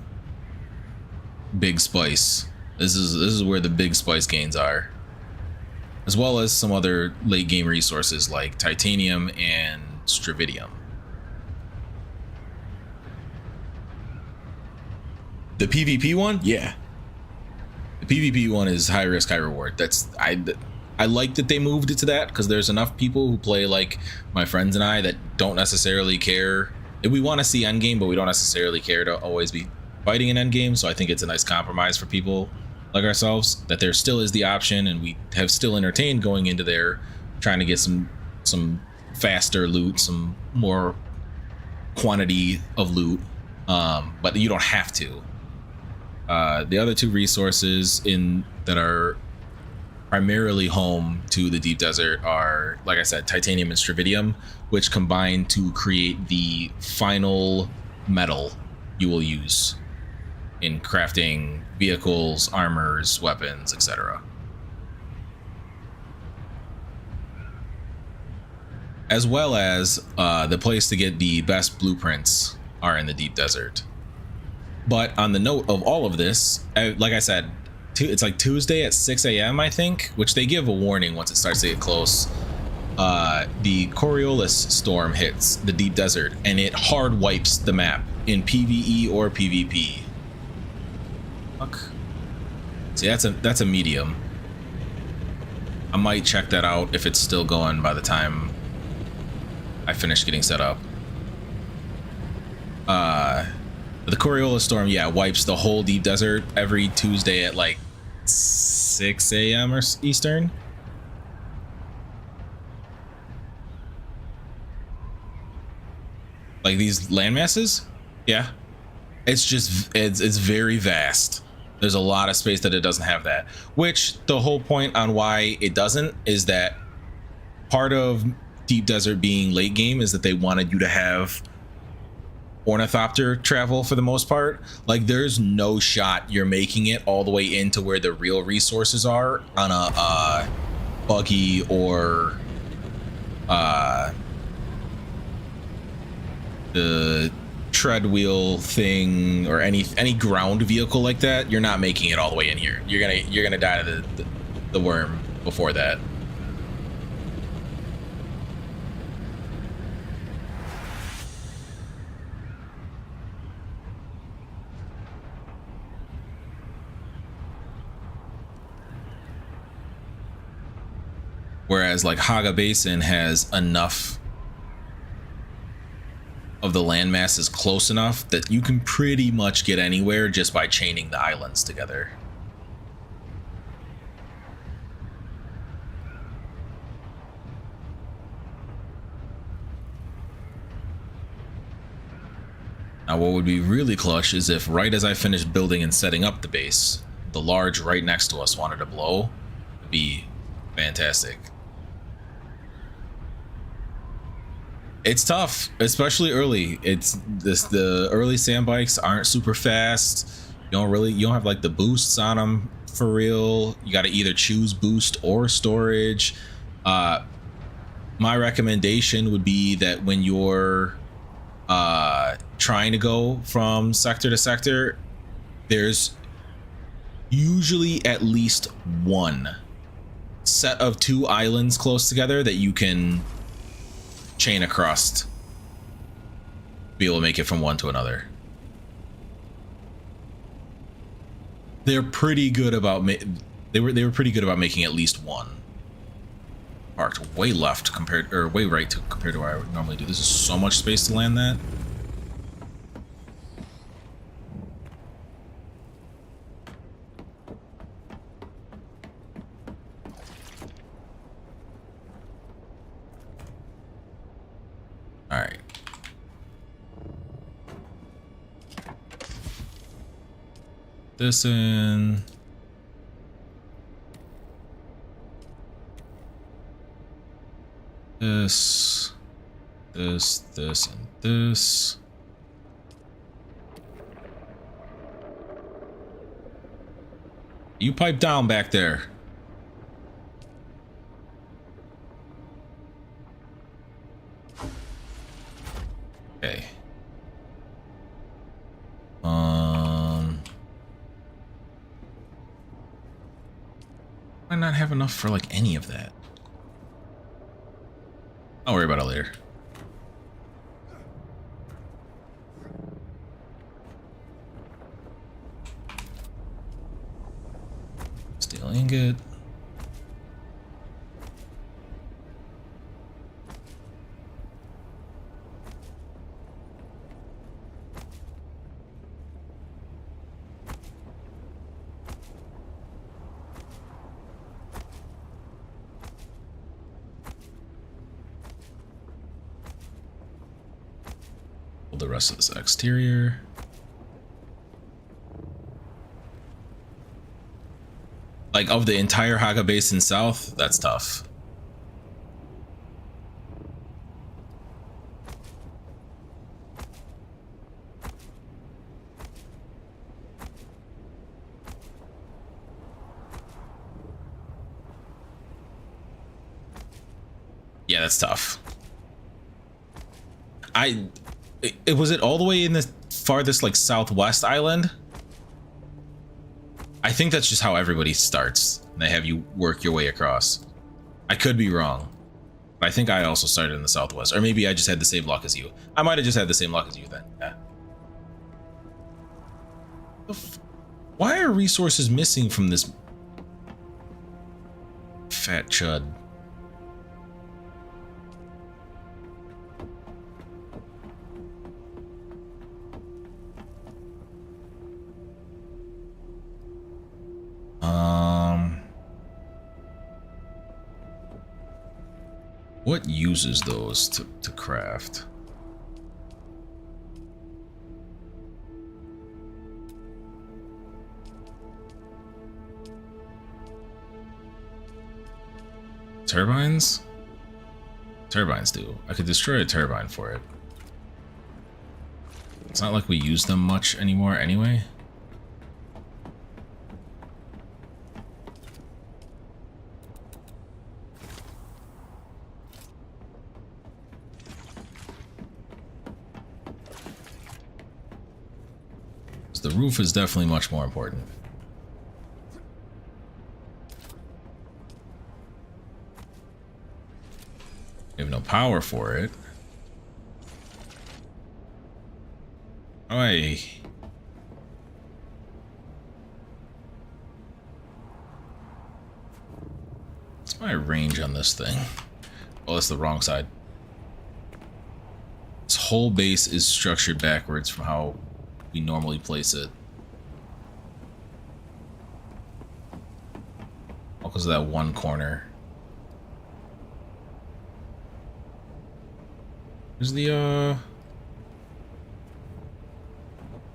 big spice. This is where the big spice gains are, as well as some other late game resources like titanium and stravidium. The PvP one, yeah. The PvP one is high risk, high reward. That's I like that they moved it to that, because there's enough people who play like my friends and I that don't necessarily care. We want to see endgame, but we don't necessarily care to always be fighting an endgame. So I think it's a nice compromise for people like ourselves, that there still is the option, and we have still entertained going into there, trying to get some faster loot, some more quantity of loot, but you don't have to. The other two resources that are primarily home to the Deep Desert are, like I said, titanium and stravidium, which combine to create the final metal you will use in crafting vehicles, armors, weapons, etc. As well as the place to get the best blueprints are in the Deep Desert. But on the note of all of this, like I said, it's like Tuesday at 6 a.m. I think, which they give a warning once it starts to get close. The Coriolis storm hits the Deep Desert, and it hard wipes the map in PvE or PvP. Fuck. See, that's a medium. I might check that out if it's still going by the time I finish getting set up. The Coriolis storm, yeah, wipes the whole Deep Desert every Tuesday at like 6 a.m. or Eastern. Like these landmasses, yeah. It's very vast. There's a lot of space that it doesn't have that. Which the whole point on why it doesn't is that part of Deep Desert being late game is that they wanted you to have ornithopter travel for the most part. Like there's no shot you're making it all the way into where the real resources are on a buggy or the tread wheel thing or any ground vehicle like that, you're not making it all the way in here. You're gonna die to the worm before that. Whereas like Haga Basin has enough of the landmass is close enough that you can pretty much get anywhere just by chaining the islands together. Now what would be really clutch is if right as I finished building and setting up the base, the large right next to us wanted to blow. It'd be fantastic. It's tough, especially early. The early sand bikes aren't super fast. You don't have like the boosts on them for real. You got to either choose boost or storage. My recommendation would be that when you're trying to go from sector to sector, there's usually at least one set of 2 islands close together that you can chain across to be able to make it from one to another. They're pretty good about they were pretty good about making at least one. Parked way left compared or way right compared to where I would normally do. This is so much space to land that. All right. This in. This, and this. You pipe down back there. Okay. Might not have enough for like any of that. I'll worry about it later. Steel ingot. The rest of this exterior. Like of the entire Haga Basin South, that's tough. Yeah, that's tough. Was it all the way in the farthest like southwest island? I think that's just how everybody starts. They have you work your way across. I could be wrong, but I think I also started in the southwest, or maybe I just had the same luck as you. I might have just had the same luck as you then. Yeah. Why are resources missing from this fat chud? What uses those to craft? Turbines? Turbines do. I could destroy a turbine for it. It's not like we use them much anymore anyway. The roof is definitely much more important. We have no power for it. Oi. What's my range on this thing? Oh, that's the wrong side. This whole base is structured backwards from how we normally place it. All because of that one corner. Here's the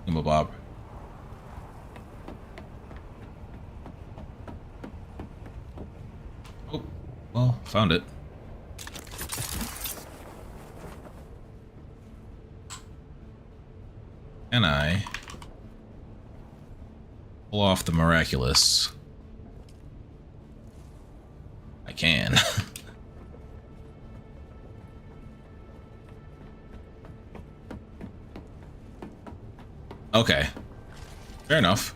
Bob. Oh, well, found it. Can I pull off the miraculous? I can. Okay. Fair enough.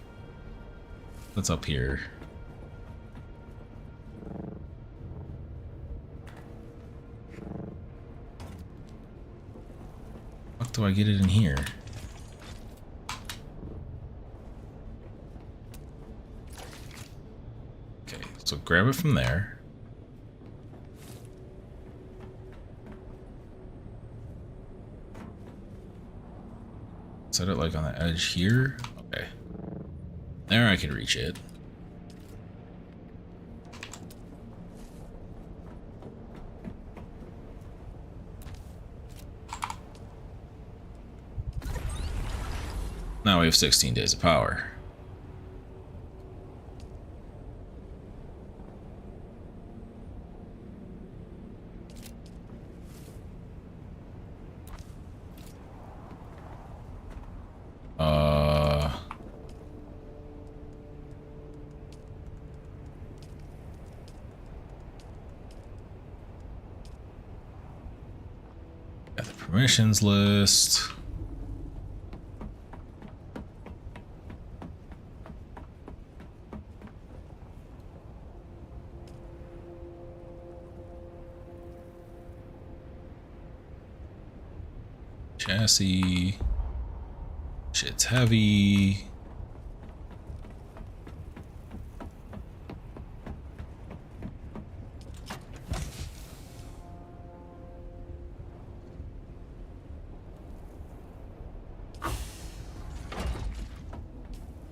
What's up here? How do I get it in here? Okay, so grab it from there. Set it like on the edge here. Okay. There I can reach it. Now we have 16 days of power. Got the permissions list. Chassis. Shit's heavy.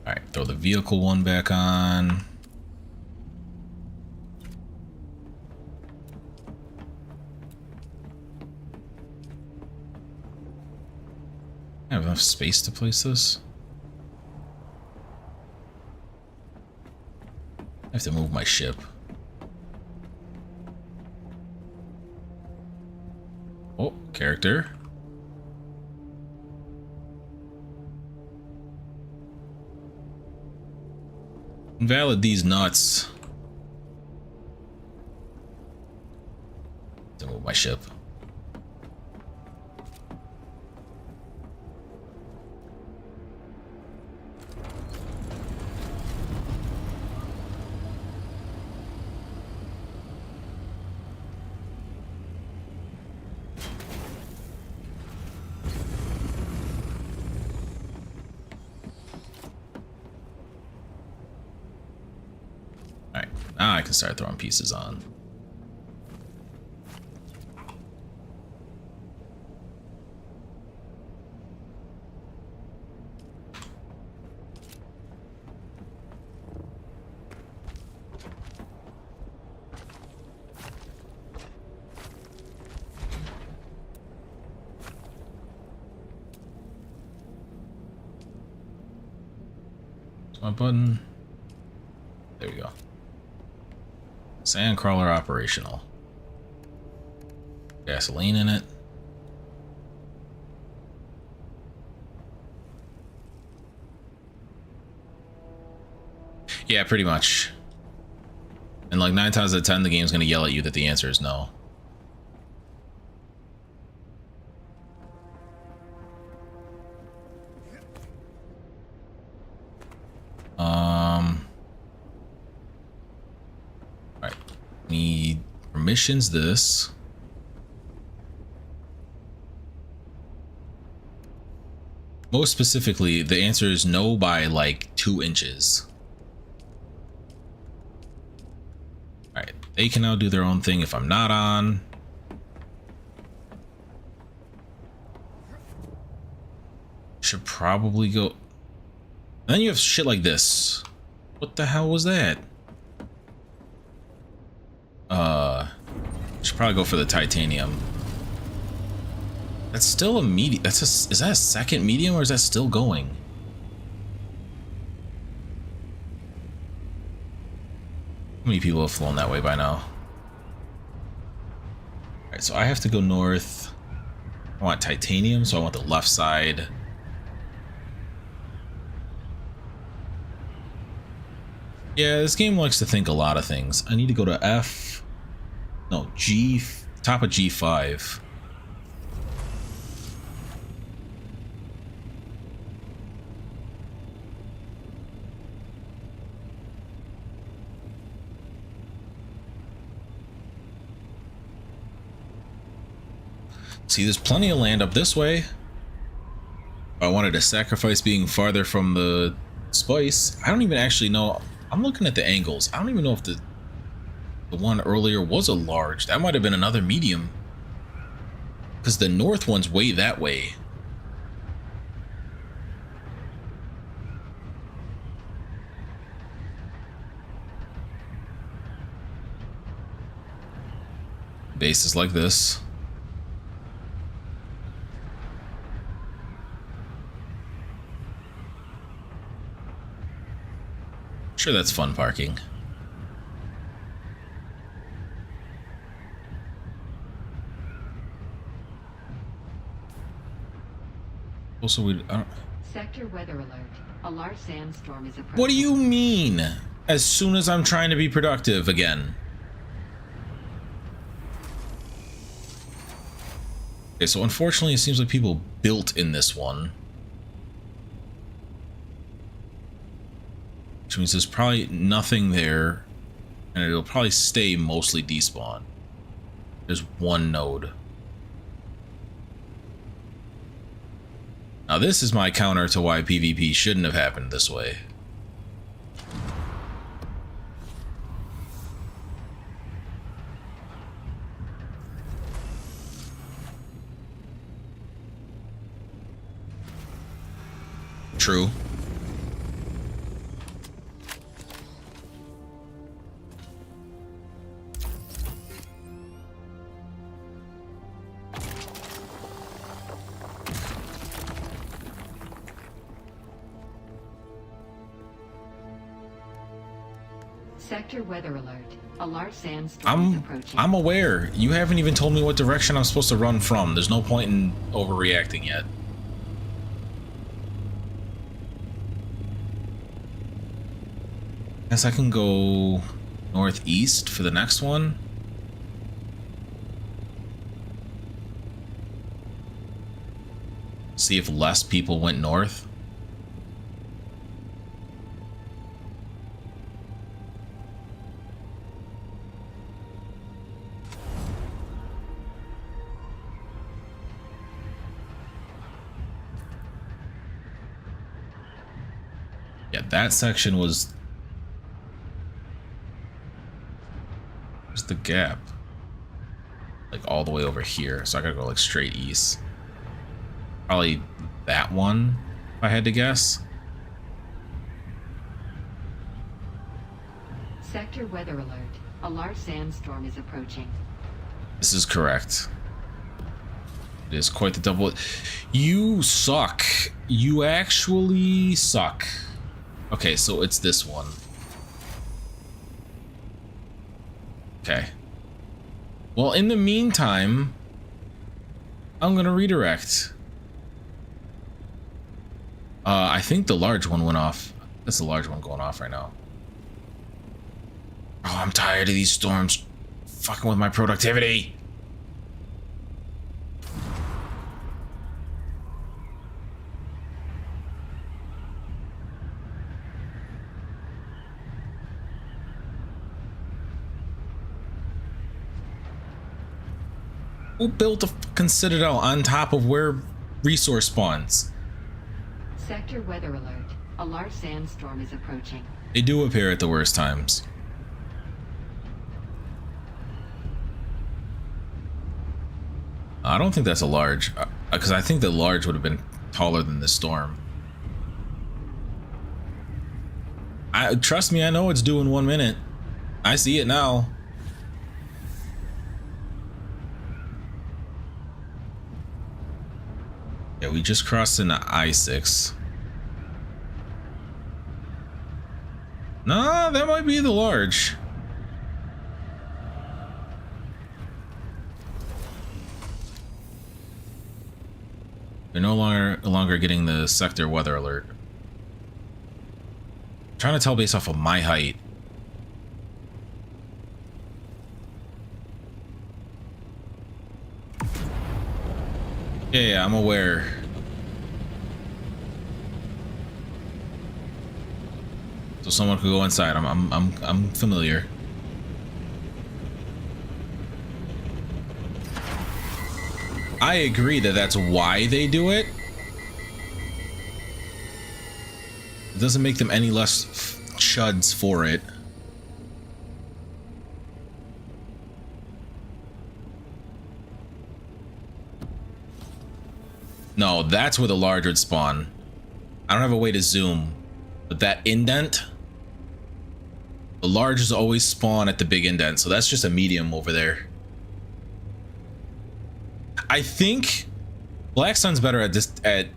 Alright, throw the vehicle one back on. I have enough space to place this. I have to move my ship. Oh, character. Invalid these nuts. To move my ship. Now I can start throwing pieces on. What's my button? There we go. Sandcrawler operational. Gasoline in it. Yeah, pretty much. And like 9 times out of 10, the game's gonna yell at you that the answer is no. Need permissions this. Most specifically, the answer is no by like 2 inches. All right, they can now do their own thing if I'm not on. Should probably go. And then you have shit like this. What the hell was that? Should probably go for the titanium. That's still a medium. Is that a second medium or is that still going? How many people have flown that way by now? Alright, so I have to go north. I want titanium, so I want the left side. Yeah, this game likes to think a lot of things. I need to go to F. No, G. Top of G5. See, there's plenty of land up this way. If I wanted to sacrifice being farther from the spice, I don't even actually know. I'm looking at the angles. I don't even know if the one earlier was a large. That might have been another medium. Because the north one's way that way. Base is like this. Sure, that's fun parking. Also, we don't... Sector weather alert. A large sandstorm is approaching. What do you mean? As soon as I'm trying to be productive again. Okay, so unfortunately, it seems like people built in this one. Which means there's probably nothing there, and it'll probably stay mostly despawn. There's one node. Now this is my counter to why PvP shouldn't have happened this way. True. Sector weather alert. A large sandstorm is approaching. I'm aware. You haven't even told me what direction I'm supposed to run from. There's no point in overreacting yet. Guess I can go northeast for the next one. See if less people went north. Yeah, that section was... Where's the gap? Like all the way over here. So I gotta go like straight east. Probably that one, if I had to guess. Sector weather alert. A large sandstorm is approaching. This is correct. It is quite the double. You suck. You actually suck. Okay, so it's this one. Okay. Well, in the meantime, I'm gonna redirect. I think the large one went off. That's the large one going off right now. Oh, I'm tired of these storms fucking with my productivity. Who built a fucking citadel on top of where resource spawns? Sector weather alert. A large sandstorm is approaching. They do appear at the worst times. I don't think that's a large, because I think the large would have been taller than this storm. Trust me, I know it's due in 1 minute. I see it now. Yeah, we just crossed into I-6. Nah, that might be the large. They're no longer getting the sector weather alert. I'm trying to tell based off of my height. Yeah, I'm aware. So someone could go inside. I'm familiar. I agree that that's why they do it. It doesn't make them any less chuds for it. No, that's where the large would spawn. I don't have a way to zoom, but that indent, the larges always spawn at the big indent, so that's just a medium over there. I think Black Sun's better at this, at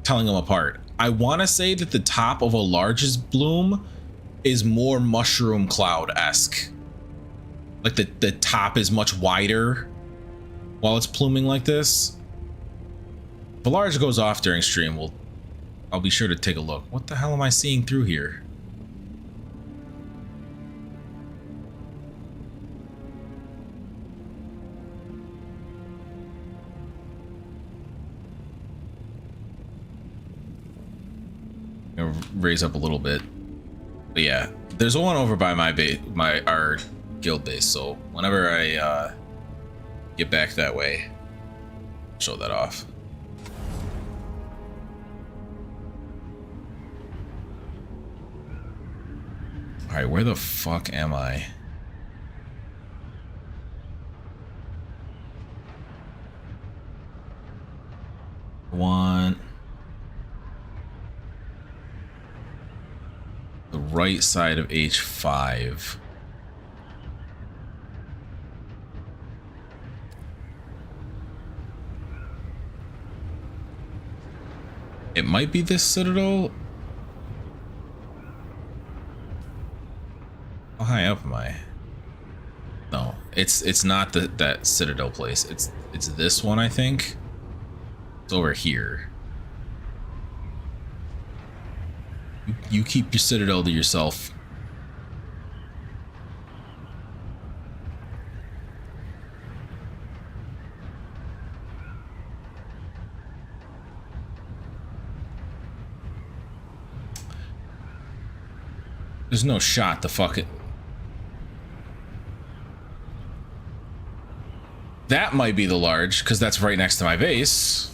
telling them apart. I want to say that the top of a large's bloom is more mushroom cloud-esque. Like the top is much wider while it's pluming like this. If a large goes off during stream, I'll be sure to take a look. What the hell am I seeing through here? Raise up a little bit, but yeah, there's one over by our guild base, so whenever I get back that way, show that off. All right, where the fuck am I? One. The right side of H5. It might be this citadel. How high up am I? No, it's not that citadel place. It's this one, I think. It's over here. You keep your citadel to yourself. There's no shot to fuck it. That might be the large, because that's right next to my base.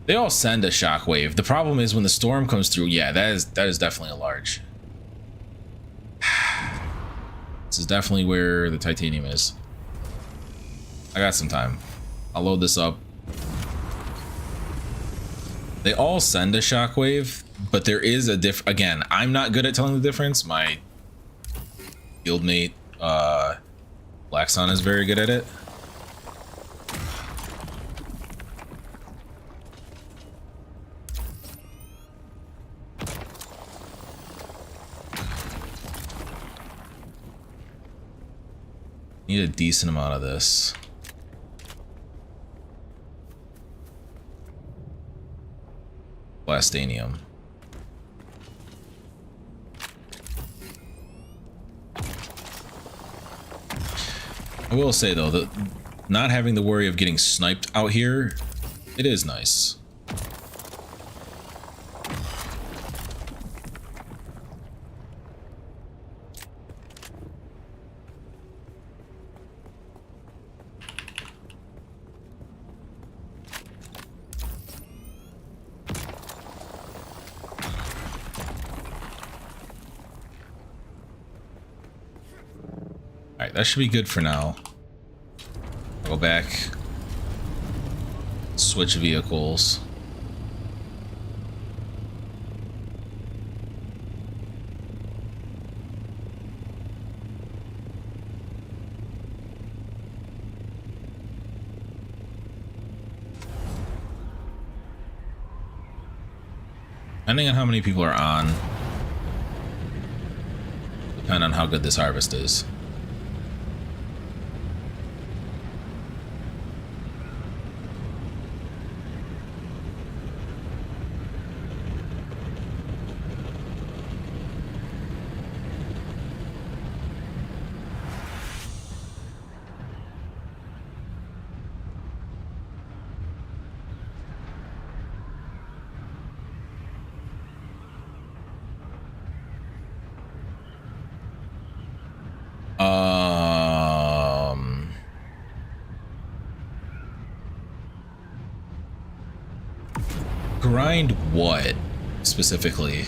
They all send a shockwave. The problem is when the storm comes through, yeah, that is definitely a large. This is definitely where the titanium is. I got some time. I'll load this up. They all send a shockwave, but there is a again, I'm not good at telling the difference. My guildmate, Black Sun, is very good at it. Need a decent amount of this. Blastanium. I will say though that not having the worry of getting sniped out here, it is nice. Alright, that should be good for now. I'll go back. Switch vehicles. Depending on how many people are on, depend on how good this harvest is. Grind what specifically?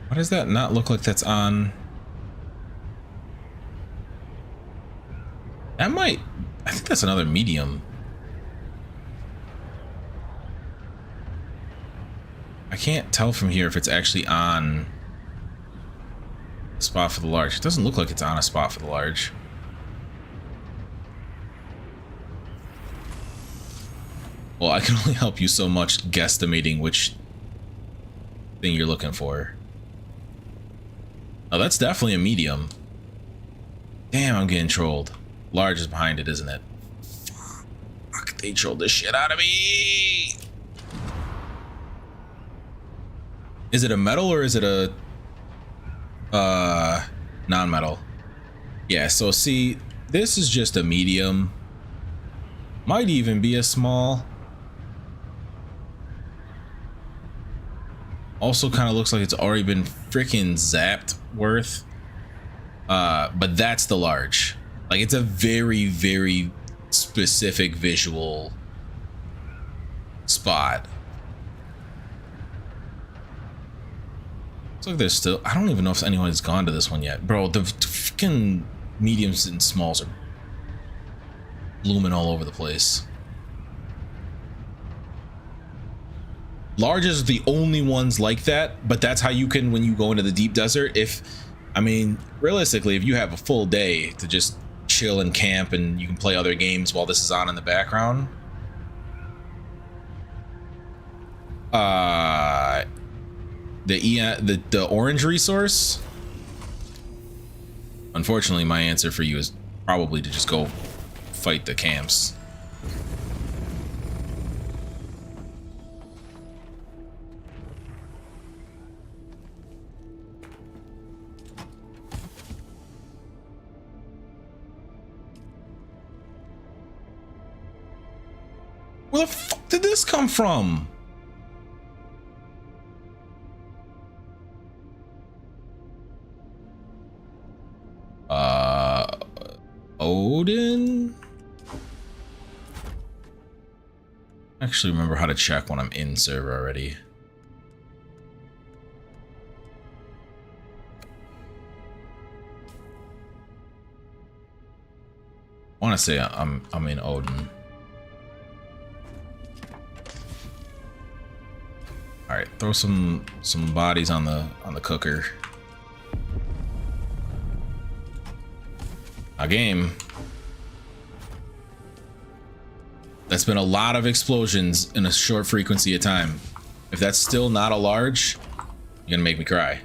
Why does that not look like that's on? That might, I think that's another medium. I can't tell from here if it's actually on a spot for the large. It doesn't look like it's on a spot for the large. Well, I can only help you so much guesstimating which thing you're looking for. Oh, that's definitely a medium. Damn, I'm getting trolled. Large is behind it, isn't it? Fuck, they trolled the shit out of me. Is it a metal or is it a non-metal? Yeah, so see, this is just a medium. Might even be a small. Also kind of looks like it's already been freaking zapped worth. But that's the large. Like, it's a very, very specific visual spot. Looks like there's still, I don't even know if anyone's gone to this one yet. Bro, the freaking mediums and smalls are blooming all over the place. Larges are the only ones like that, but that's how you can, when you go into the deep desert, I mean, realistically, if you have a full day to just chill and camp and you can play other games while this is on in the background. The orange resource. Unfortunately, my answer for you is probably to just go fight the camps. Where the fuck did this come from? Odin? Actually remember how to check when I'm in server already. I want to say I'm in Odin. All right, throw some bodies on the cooker. A game. That's been a lot of explosions in a short frequency of time. If that's still not a large, you're gonna make me cry.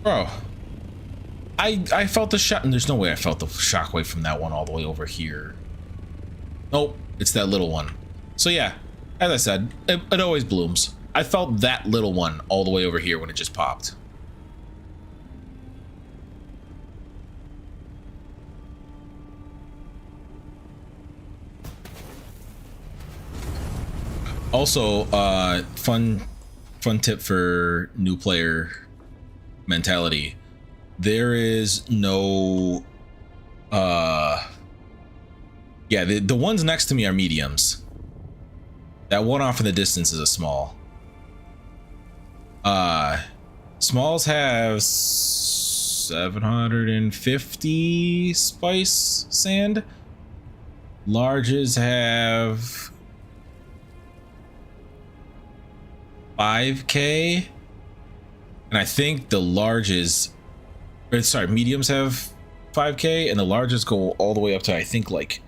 Bro, I felt the shot, and there's no way I felt the shockwave from that one all the way over here. Nope, it's that little one. So yeah, as I said, it always blooms. I felt that little one all the way over here when it just popped. Also, fun tip for new player mentality. There is no yeah, the ones next to me are mediums. That one off in the distance is a small. Smalls have 750 spice sand. Larges have 5k, and I think the larges, or sorry, mediums have 5k, and the larges go all the way up to I think like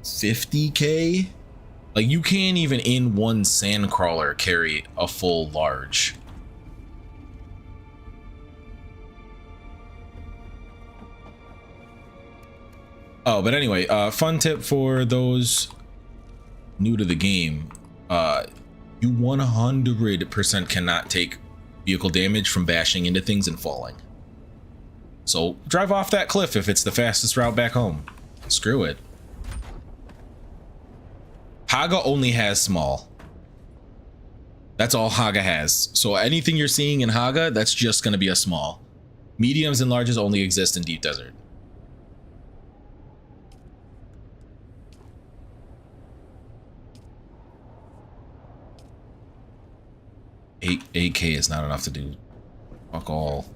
50k. Like you can't even in one sand crawler carry a full large. Oh, but anyway, fun tip for those new to the game. You 100% cannot take vehicle damage from bashing into things and falling. So drive off that cliff if it's the fastest route back home. Screw it. Haga only has small. That's all Haga has. So anything you're seeing in Haga, that's just going to be a small. Mediums and larges only exist in deep desert. AK is not enough to do fuck all.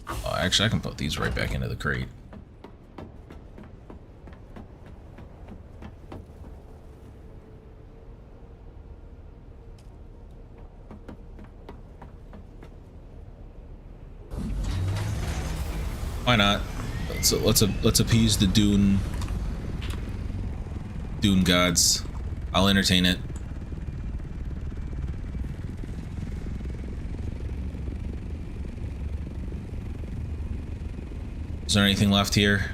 Oh, actually, I can put these right back into the crate. Why not? Let's appease the Dune gods. I'll entertain it. Is there anything left here?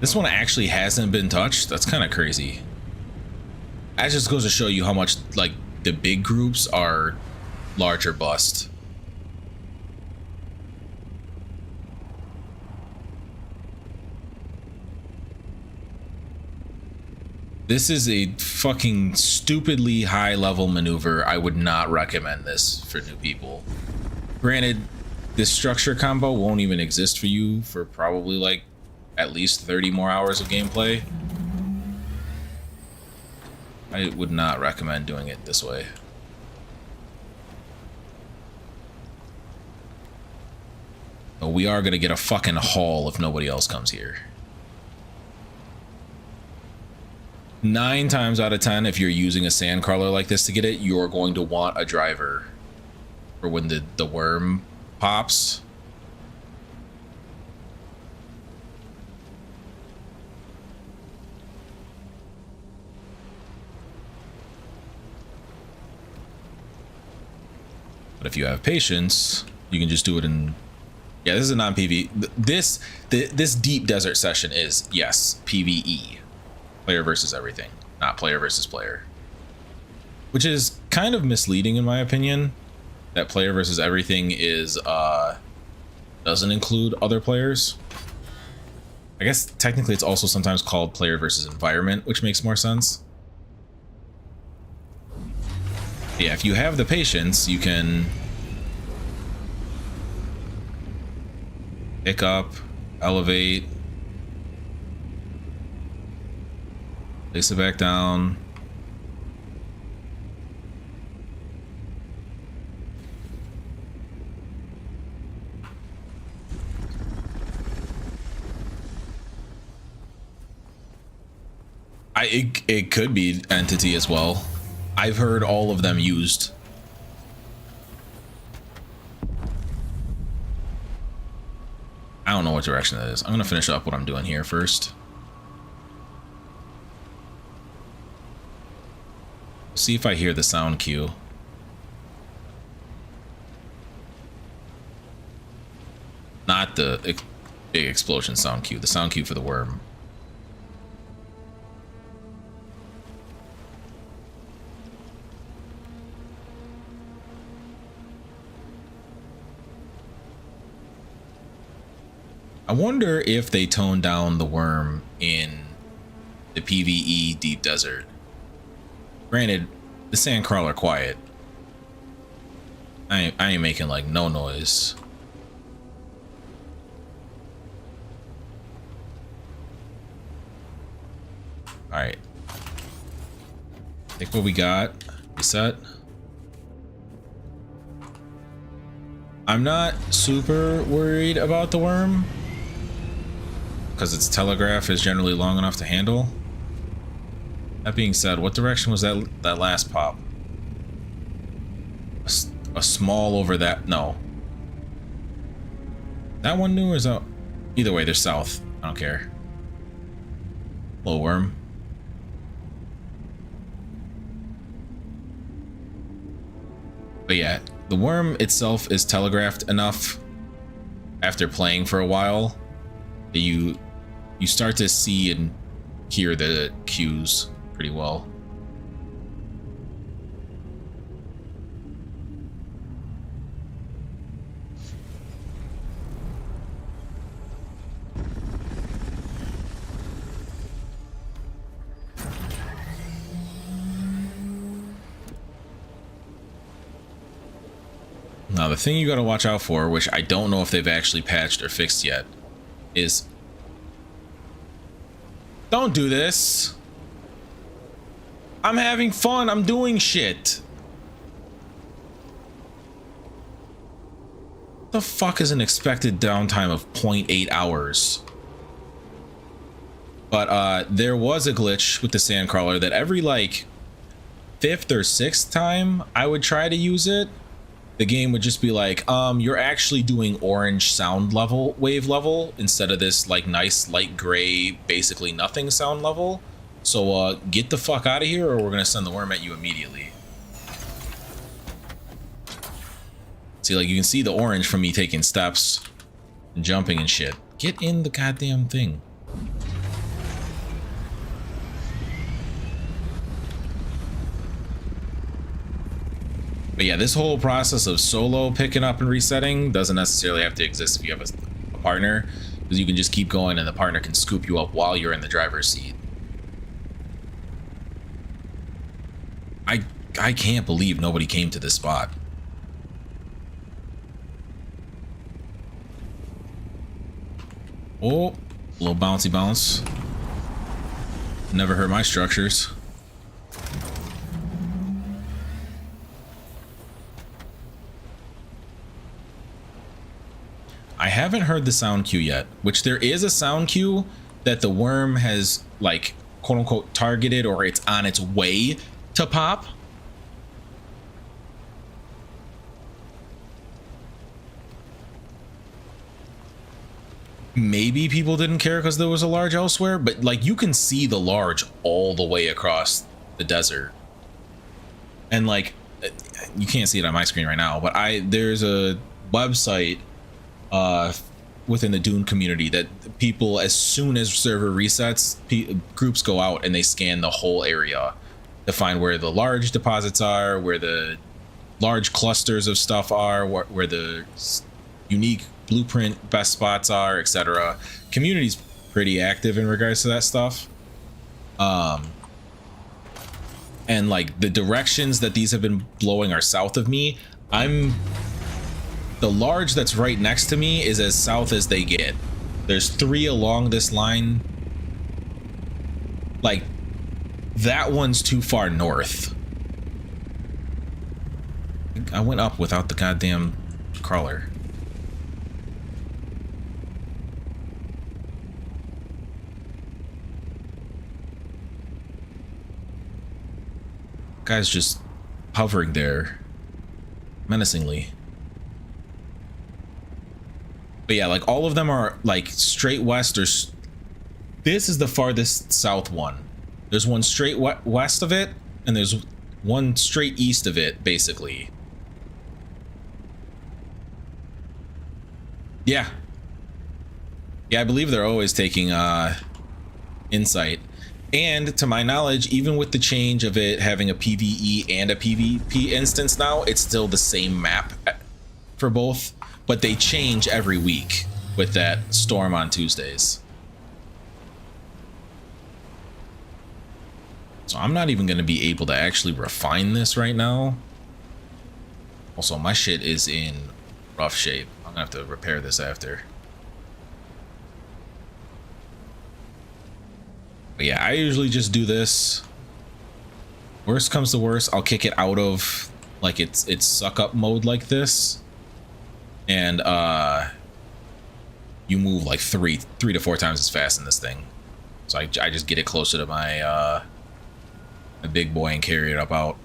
This one actually hasn't been touched? That's kind of crazy. That just goes to show you how much, like, the big groups are large or bust. This is a fucking stupidly high level maneuver. I would not recommend this for new people. Granted, this structure combo won't even exist for you for probably like at least 30 more hours of gameplay. I would not recommend doing it this way. But we are gonna get a fucking haul if nobody else comes here. 9 times out of 10, if you're using a sand crawler like this to get it, you're going to want a driver for when the worm pops. But if you have patience, you can just do it in... Yeah, this is a non-PvE. This deep desert session is, yes, PvE. Player versus everything, not player versus player. Which is kind of misleading in my opinion. That player versus everything is, doesn't include other players. I guess technically it's also sometimes called player versus environment, which makes more sense. Yeah, if you have the patience, you can pick up, elevate, place it back down. It could be entity as well. I've heard all of them used. don't know what direction that is. I'm gonna finish up what I'm doing here first. See if I hear the sound cue. Not the big explosion sound cue, the sound cue for the worm. I wonder if they toned down the worm in the PvE deep desert. Granted, the sandcrawler quiet. I ain't making like no noise. All right. Think what we got. Reset. I'm not super worried about the worm because its telegraph is generally long enough to handle. That being said, what direction was that last pop? A small over that? No. That one new or is that? Either way, they're south. I don't care. Little worm. But yeah, the worm itself is telegraphed enough after playing for a while that you start to see and hear the cues pretty well. Now, the thing you got to watch out for, which I don't know if they've actually patched or fixed yet, is don't do this. I'm having fun. I'm doing shit. The fuck is an expected downtime of 0.8 hours? But there was a glitch with the sandcrawler that every like 5th or 6th time I would try to use it, the game would just be like, you're actually doing orange sound level, wave level, instead of this like nice light gray, basically nothing sound level. So get the fuck out of here or we're gonna send the worm at you immediately. See, like you can see the orange from me taking steps and jumping and shit. Get in the goddamn thing. But yeah, this whole process of solo picking up and resetting doesn't necessarily have to exist if you have a partner, because you can just keep going and the partner can scoop you up while you're in the driver's seat. I can't believe nobody came to this spot. Oh, a little bouncy bounce. Never hurt my structures. I haven't heard the sound cue yet, which there is a sound cue that the worm has like quote unquote targeted or it's on its way to pop. Maybe people didn't care because there was a large elsewhere, but like you can see the large all the way across the desert. And like you can't see it on my screen right now, but there's a website within the Dune community that people, as soon as server resets, groups go out and they scan the whole area to find where the large deposits are, where the large clusters of stuff are, where the unique blueprint best spots are, etc. Community's pretty active in regards to that stuff. And like the directions that these have been blowing are south of me. The large that's right next to me is as south as they get. There's 3 along this line. Like, that one's too far north. I went up without the goddamn crawler. Guy's just hovering there menacingly. But yeah, like all of them are like straight west or this is the farthest south one. There's one straight west of it, and there's one straight east of it, basically. Yeah. Yeah, I believe they're always taking insight. And to my knowledge, even with the change of it having a PvE and a PvP instance now, it's still the same map for both, but they change every week with that storm on Tuesdays. So I'm not even going to be able to actually refine this right now. Also, my shit is in rough shape. I'm going to have to repair this after. But yeah, I usually just do this. Worst comes to worst, I'll kick it out of like it's suck up mode like this. And you move like three to four times as fast in this thing. So I just get it closer to my a big boy and carry it up out.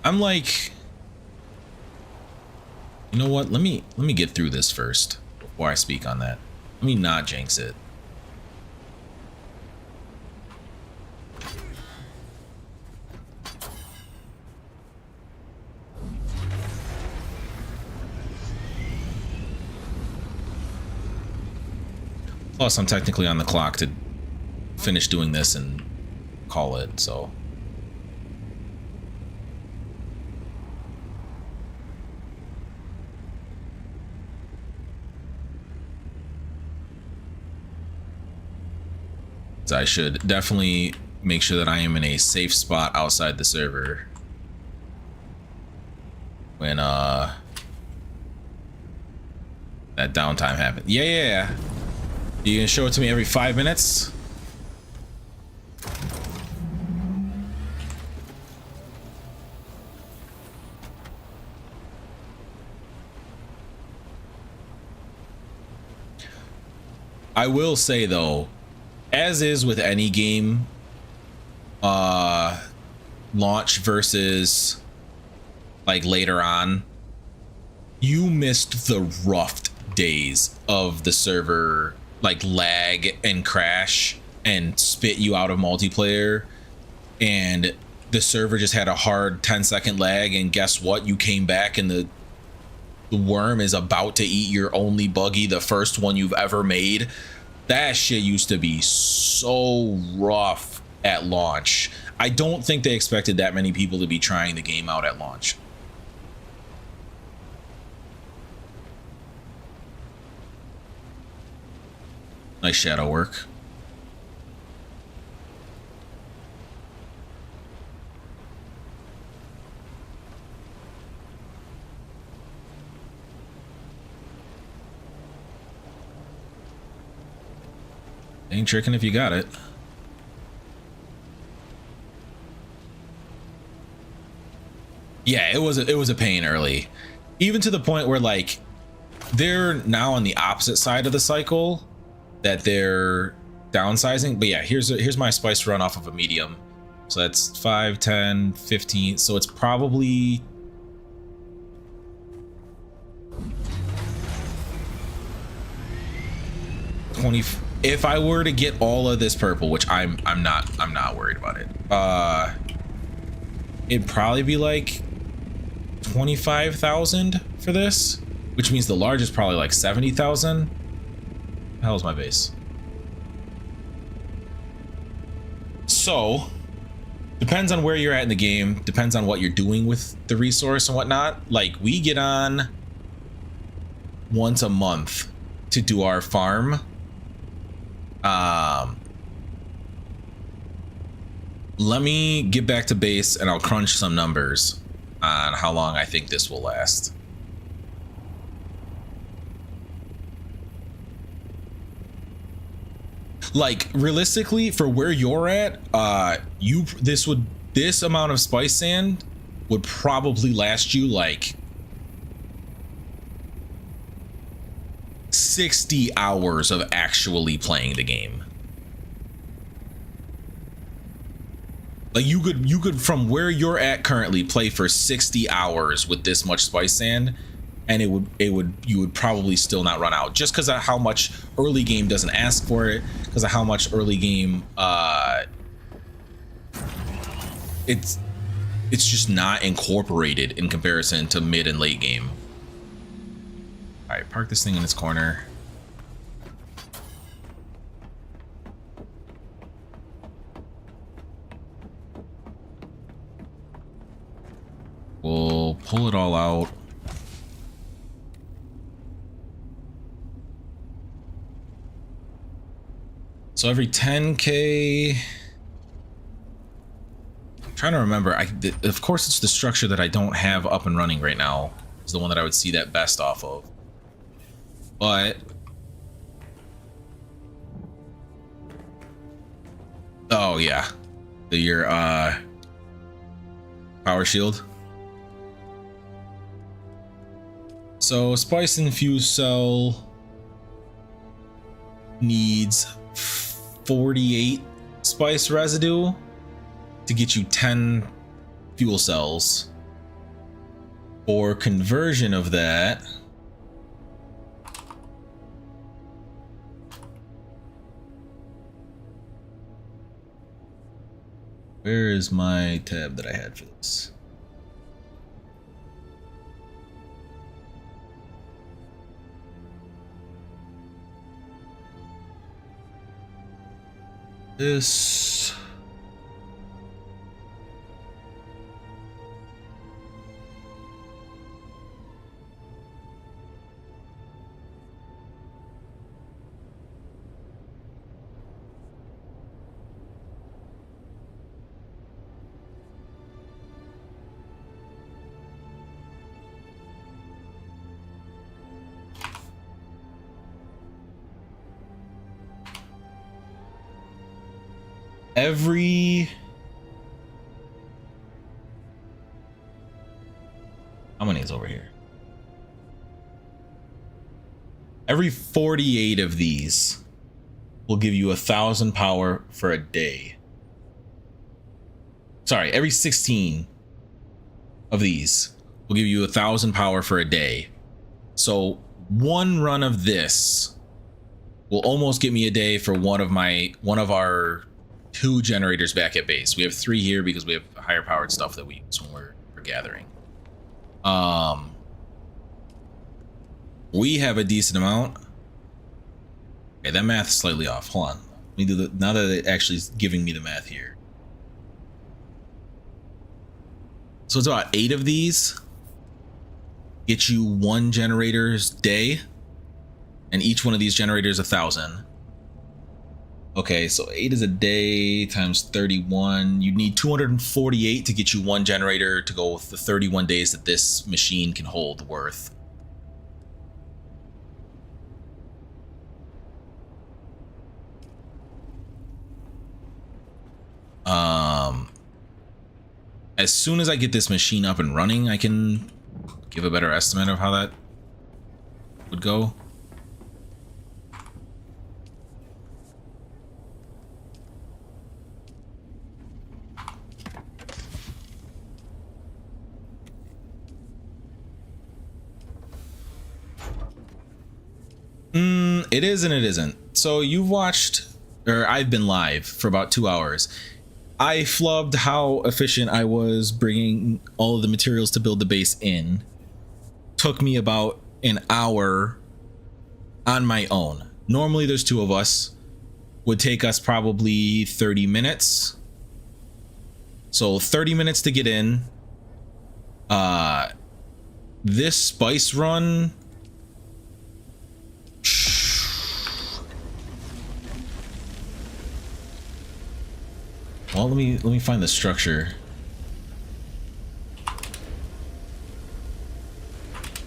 I'm like, you know what? Let me get through this first before I speak on that. Let me not jinx it. Plus, I'm technically on the clock to finish doing this and call it, so. So I should definitely make sure that I am in a safe spot outside the server when that downtime happens. Yeah. You gonna show it to me every 5 minutes? I will say though, as is with any game, launch versus like later on, you missed the rough days of the server like lag and crash and spit you out of multiplayer, and the server just had a hard 10-second lag, and guess what, you came back and the worm is about to eat your only buggy, the first one you've ever made. That shit used to be so rough at launch. I don't think they expected that many people to be trying the game out at launch. Nice shadow work. Ain't tricking if you got it. Yeah, it was a pain early, even to the point where like they're now on the opposite side of the cycle that they're downsizing. But yeah, here's my spice run off of a medium, so that's 5, 10, 15, so it's probably $20. If I were to get all of this purple, which I'm not worried about it, it'd probably be like 25,000 for this, which means the large is probably like 70,000. The hell is my base? So depends on where you're at in the game, depends on what you're doing with the resource and whatnot. Like we get on once a month to do our farm. Let me get back to base and I'll crunch some numbers on how long I think this will last. Like realistically, for where you're at, this amount of spice sand would probably last you like 60 hours of actually playing the game. Like you could from where you're at currently play for 60 hours with this much spice sand and you would probably still not run out, just because of how much early game doesn't ask for it, because of how much early game it's just not incorporated in comparison to mid and late game. All right, park this thing in its corner. We'll pull it all out. So every 10K, I'm trying to remember. Of course, it's the structure that I don't have up and running right now. Is the one that I would see that best off of. But oh yeah, your power shield. So spice infused cell needs 48 spice residue to get you 10 fuel cells. For conversion of that, where is my tab that I had for this? This every how many is over here? Every 48 of these will give you 1,000 power for a day. Sorry, every 16 of these will give you 1,000 power for a day. So one run of this will almost get me a day for one of our 2 generators back at base. We have 3 here because we have higher powered stuff that we use when we're gathering. We have a decent amount. Okay, that math's slightly off. Hold on. Let me do the, now that it actually is giving me the math here. So it's about 8 of these get you 1 generator's day, and each one of these generators 1,000. Okay, so 8 is a day times 31. You need 248 to get you 1 generator to go with the 31 days that this machine can hold worth. As soon as I get this machine up and running, I can give a better estimate of how that would go. It is and it isn't. So you've watched, or I've been live for about 2 hours. I flubbed how efficient I was bringing all of the materials to build the base in. Took me about an hour on my own. Normally there's 2 of us. Would take us probably 30 minutes. So 30 minutes to get in. This spice run, well, let me find the structure.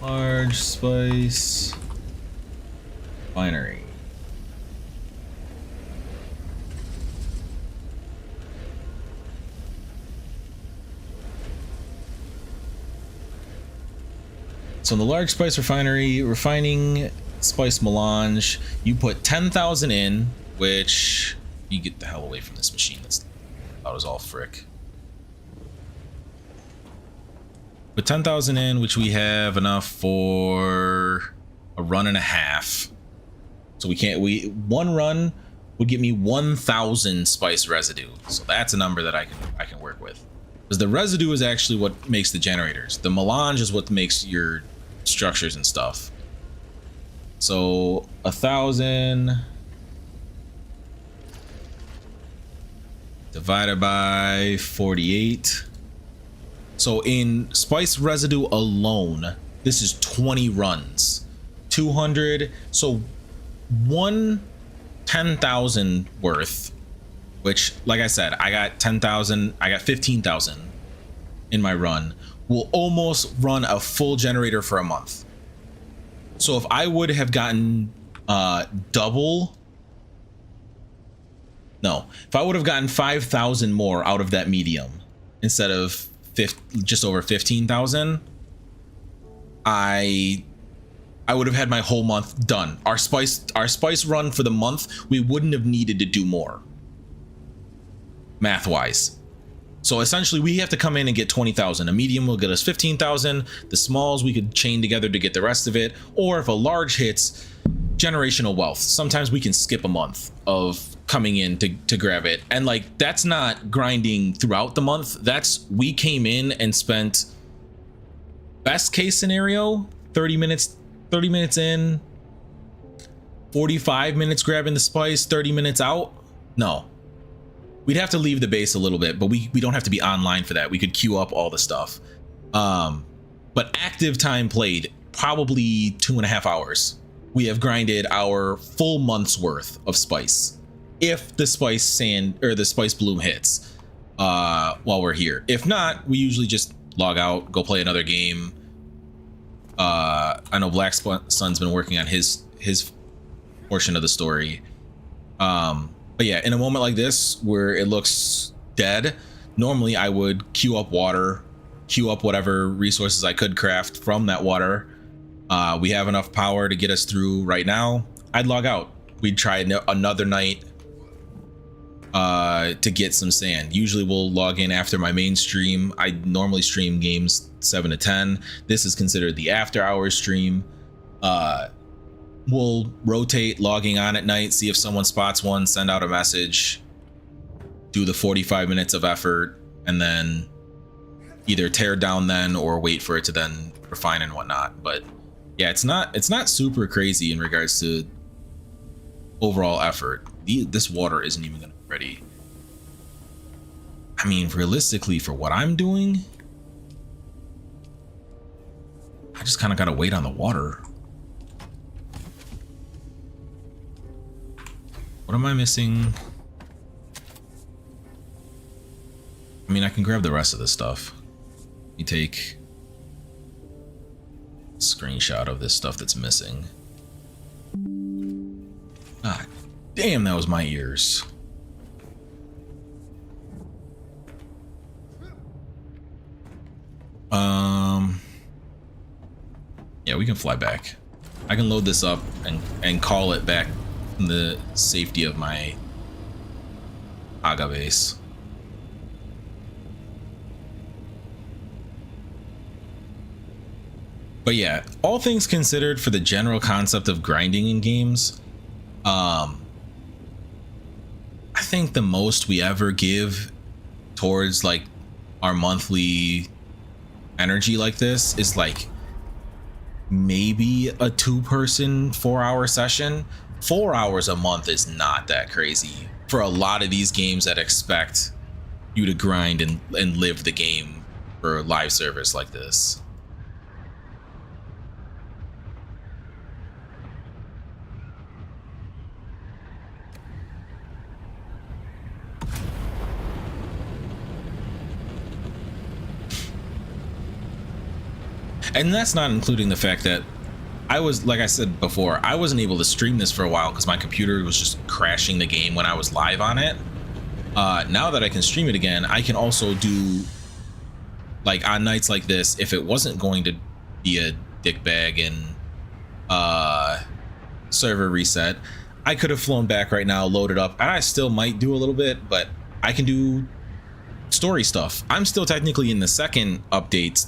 Large spice binary. So in the large spice refinery, refining spice melange, you put 10,000 in, which you get the hell away from this machine. That's that was all frick. Put 10,000 in, which we have enough for a run and a half. So one run would give me 1,000 spice residue. So that's a number that I can work with. Because the residue is actually what makes the generators. The melange is what makes your structures and stuff. So 1,000 divided by 48. So in spice residue alone, this is 20 runs. 200. So 10,000 worth, which, like I said, I got 10,000, I got 15,000 in my run, will almost run a full generator for a month. So if I would have gotten if I would have gotten 5,000 more out of that medium instead of just over 15,000, I would have had my whole month done. Our spice run for the month, we wouldn't have needed to do more, math wise. So essentially we have to come in and get 20,000. A medium will get us 15,000. The smalls we could chain together to get the rest of it. Or if a large hits, generational wealth. Sometimes we can skip a month of coming in to grab it. And like, that's not grinding throughout the month. That's, we came in and spent, best case scenario, 30 minutes in, 45 minutes grabbing the spice, 30 minutes out. No, we'd have to leave the base a little bit, but we don't have to be online for that. We could queue up all the stuff. But active time played, probably 2.5 hours. We have grinded our full month's worth of spice, if the spice sand or the spice bloom hits while we're here. If not, we usually just log out, go play another game. I know Black Sun's been working on his portion of the story. But yeah, in a moment like this where it looks dead, normally I would queue up water, queue up whatever resources I could craft from that water. We have enough power to get us through right now. I'd log out. We'd try another night to get some sand. Usually we'll log in after my main stream. I normally stream games 7 to 10. This is considered the after hours stream. We'll rotate logging on at night, see if someone spots one, send out a message, do the 45 minutes of effort, and then either tear down then or wait for it to then refine and whatnot. But yeah, it's not super crazy in regards to overall effort. This water isn't even gonna be ready. I mean, realistically, for what I'm doing, I just kind of gotta wait on the water. What am I missing? I mean, I can grab the rest of this stuff. You take a screenshot of this stuff that's missing. Ah, damn, that was my ears. Yeah, we can fly back. I can load this up and call it back in the safety of my Aga base. But yeah, all things considered, for the general concept of grinding in games, I think the most we ever give towards like our monthly energy like this is like maybe a 2-person 4-hour session. 4 hours a month is not that crazy for a lot of these games that expect you to grind and live the game for live service like this. And that's not including the fact that I was, like I said before, I wasn't able to stream this for a while because my computer was just crashing the game when I was live on it. Now that I can stream it again, I can also do, like on nights like this, if it wasn't going to be a dick bag and server reset, I could have flown back right now, loaded up, and I still might do a little bit, but I can do story stuff. I'm still technically in the second update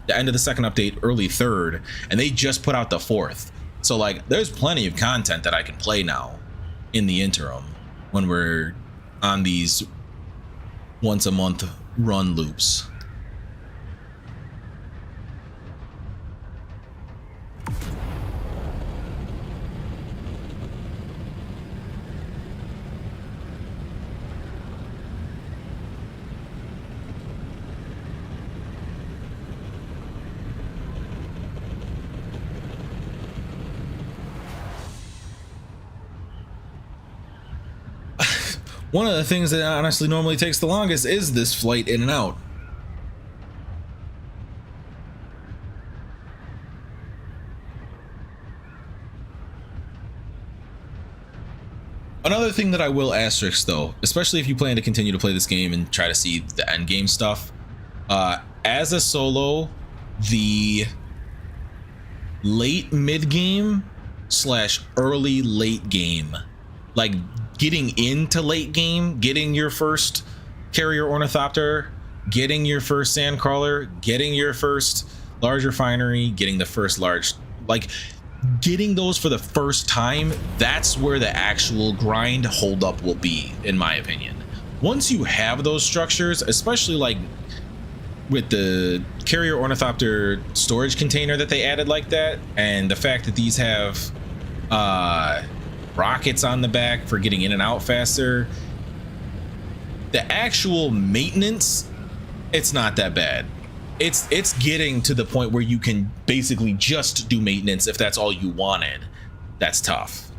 the end of the second update, early third, and they just put out the fourth. So like there's plenty of content that I can play now in the interim when we're on these once a month run loops. One of the things that honestly normally takes the longest is this flight in and out. Another thing that I will asterisk though, especially if you plan to continue to play this game and try to see the end game stuff, as a solo, the late mid game / early late game, like getting into late game, getting your first carrier ornithopter, getting your first sandcrawler, getting your first large refinery, getting the first large, like getting those for the first time, that's where the actual grind holdup will be, in my opinion. Once you have those structures, especially like with the carrier ornithopter storage container that they added like that, and the fact that these have rockets on the back for getting in and out faster, the actual maintenance, it's not that bad. It's getting to the point where you can basically just do maintenance if that's all you wanted. That's tough.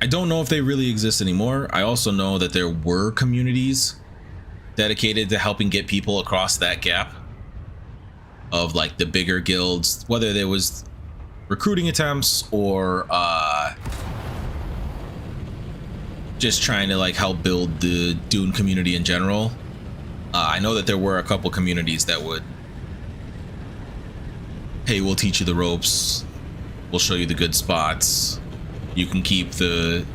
I don't know if they really exist anymore. I also know that there were communities dedicated to helping get people across that gap of like the bigger guilds, whether there was recruiting attempts or just trying to like help build the Dune community in general. I know that there were a couple communities that would, hey, we'll teach you the ropes, we'll show you the good spots, you can keep the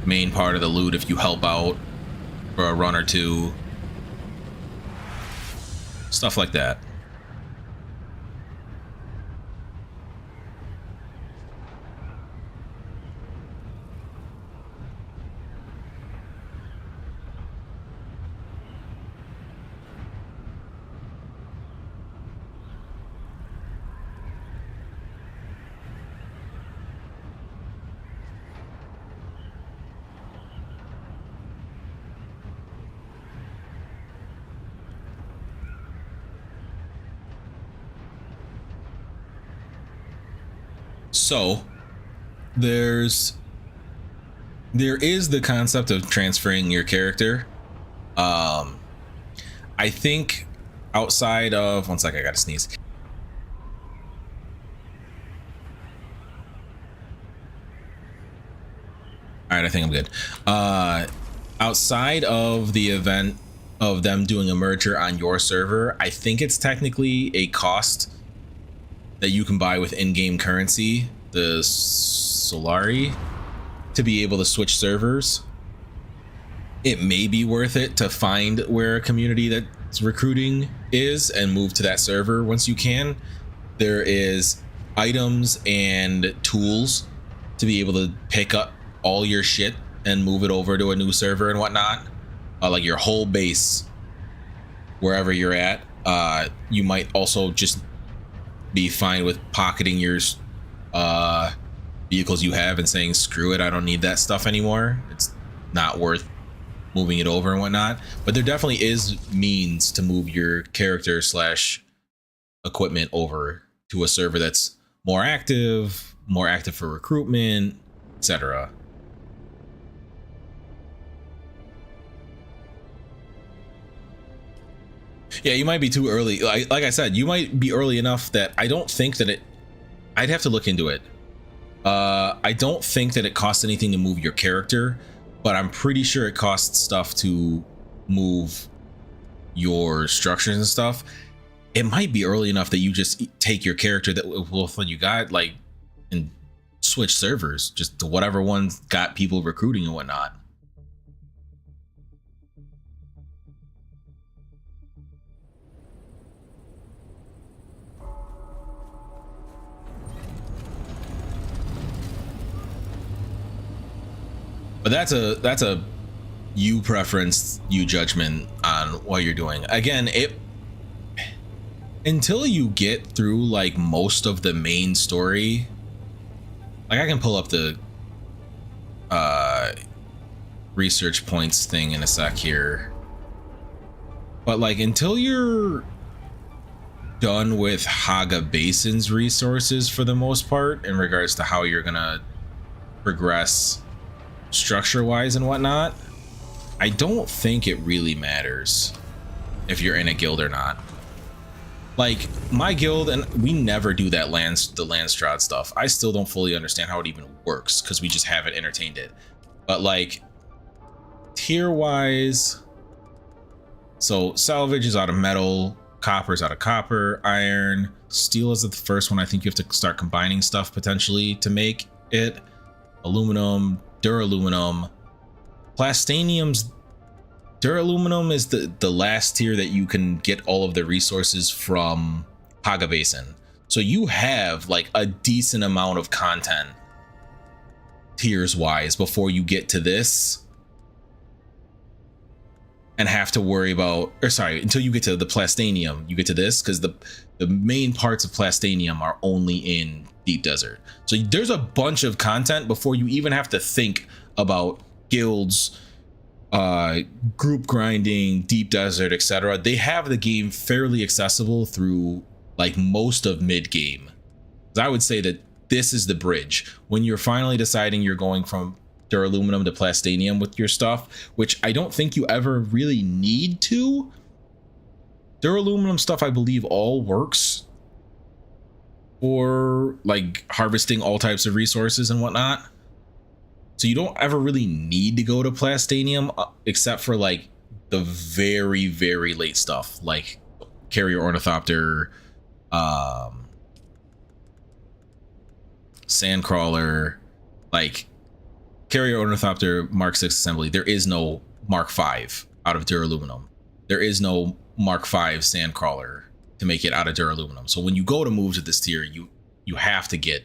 main part of the loot if you help out for a run or two, stuff like that. So there is the concept of transferring your character. I think outside of, one sec, I gotta sneeze. All right, I think I'm good. Outside of the event of them doing a merger on your server, I think it's technically a cost that you can buy with in-game currency, the Solari, to be able to switch servers. It may be worth it to find where a community that's recruiting is and move to that server once you can. There is items and tools to be able to pick up all your shit and move it over to a new server and whatnot. Like your whole base, wherever you're at. You might also just be fine with pocketing your vehicles you have and saying, screw it, I don't need that stuff anymore. It's not worth moving it over and whatnot. But there definitely is means to move your character / equipment over to a server that's more active for recruitment, etc. Yeah, you might be too early. Like I said, you might be early enough that I don't think that I'd have to look into it. I don't think that it costs anything to move your character, but I'm pretty sure it costs stuff to move your structures and stuff. it might be early enough that you just take your character that what you got, like, and switch servers just to whatever one's got people recruiting and whatnot. But that's a you preference, you judgment on what you're doing. Again, it until you get through like most of the main story, like I can pull up the research points thing in a sec here, but like until you're done with Haga Basin's resources for the most part in regards to how you're gonna progress structure wise and whatnot, I don't think it really matters if you're in a guild or not. Like my guild, and we never do that the Landstrad stuff. I still don't fully understand how it even works because we just haven't entertained it. But like tier wise, so salvage is out of metal, copper is out of copper, iron, steel is the first one. I think you have to start combining stuff potentially to make it. Aluminum, duraluminum, plastanium's duraluminum is the last tier that you can get all of the resources from Haga Basin. So you have like a decent amount of content tiers wise before you get to this and have to worry about, or sorry, until you get to the plastanium, you get to this, because the main parts of plastanium are only in Deep Desert. So there's a bunch of content before you even have to think about guilds, group grinding, Deep Desert, etc. They have the game fairly accessible through like most of mid game. I would say that this is the bridge when you're finally deciding you're going from duraluminum to plastanium with your stuff, which I don't think you ever really need to. Duraluminum stuff, I believe, all works for like harvesting all types of resources and whatnot. So you don't ever really need to go to plastanium except for like the very, very late stuff like carrier ornithopter, sandcrawler, like carrier ornithopter Mark 6 assembly. There is no Mark 5 out of duraluminum. There is no Mark 5 sandcrawler to make it out of duraluminum. So when you go to move to this tier, you have to get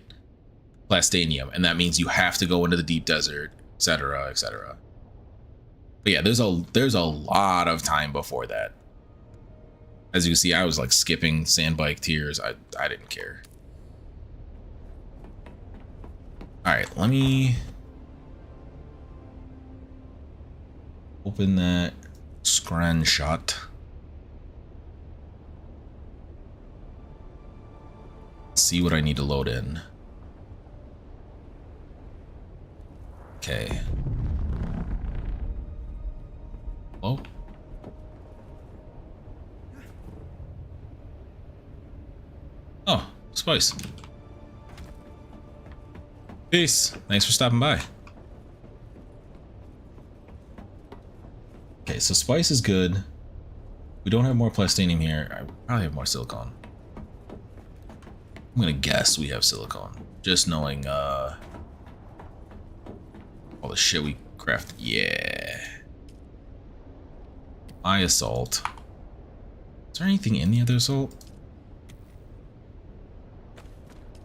plastanium, and that means you have to go into the Deep Desert, etc., etc. But yeah, there's a lot of time before that. As you can see, I was like skipping sandbike tiers. I didn't care. All right, let me open that screenshot. See what I need to load in. Okay. Oh. Oh, Spice. Peace. Thanks for stopping by. Okay, so Spice is good. We don't have more plastanium here. I probably have more silicone. I'm gonna guess we have silicone. Just knowing all the shit we craft. Yeah. My assault. Is there anything in the other assault?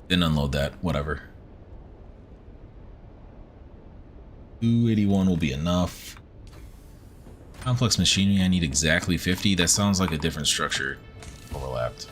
Didn't unload that. Whatever. 281 will be enough. Complex machinery, I need exactly 50. That sounds like a different structure overlapped.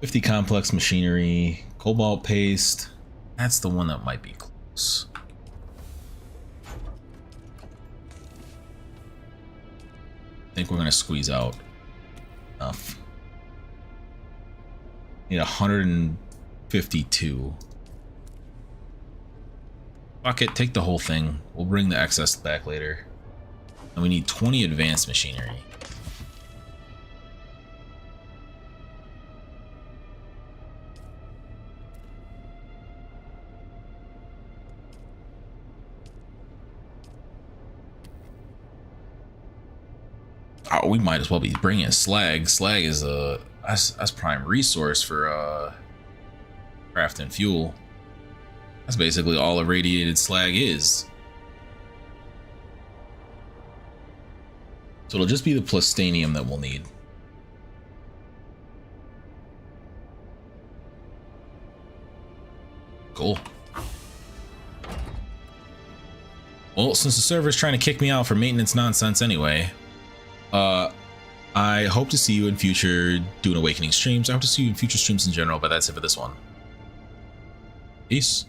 $50 complex machinery, cobalt paste. That's the one that might be close. I think we're gonna squeeze out enough. Need 152. Fuck it, take the whole thing. We'll bring the excess back later. And we need 20 advanced machinery. Oh, we might as well be bringing slag. Slag is that's prime resource for crafting fuel. That's basically all irradiated slag is. So it'll just be the plastanium that we'll need. Cool. Well, since the server's trying to kick me out for maintenance nonsense anyway, I hope to see you in future Dune Awakening streams. I hope to see you in future streams in general, but that's it for this one. Peace.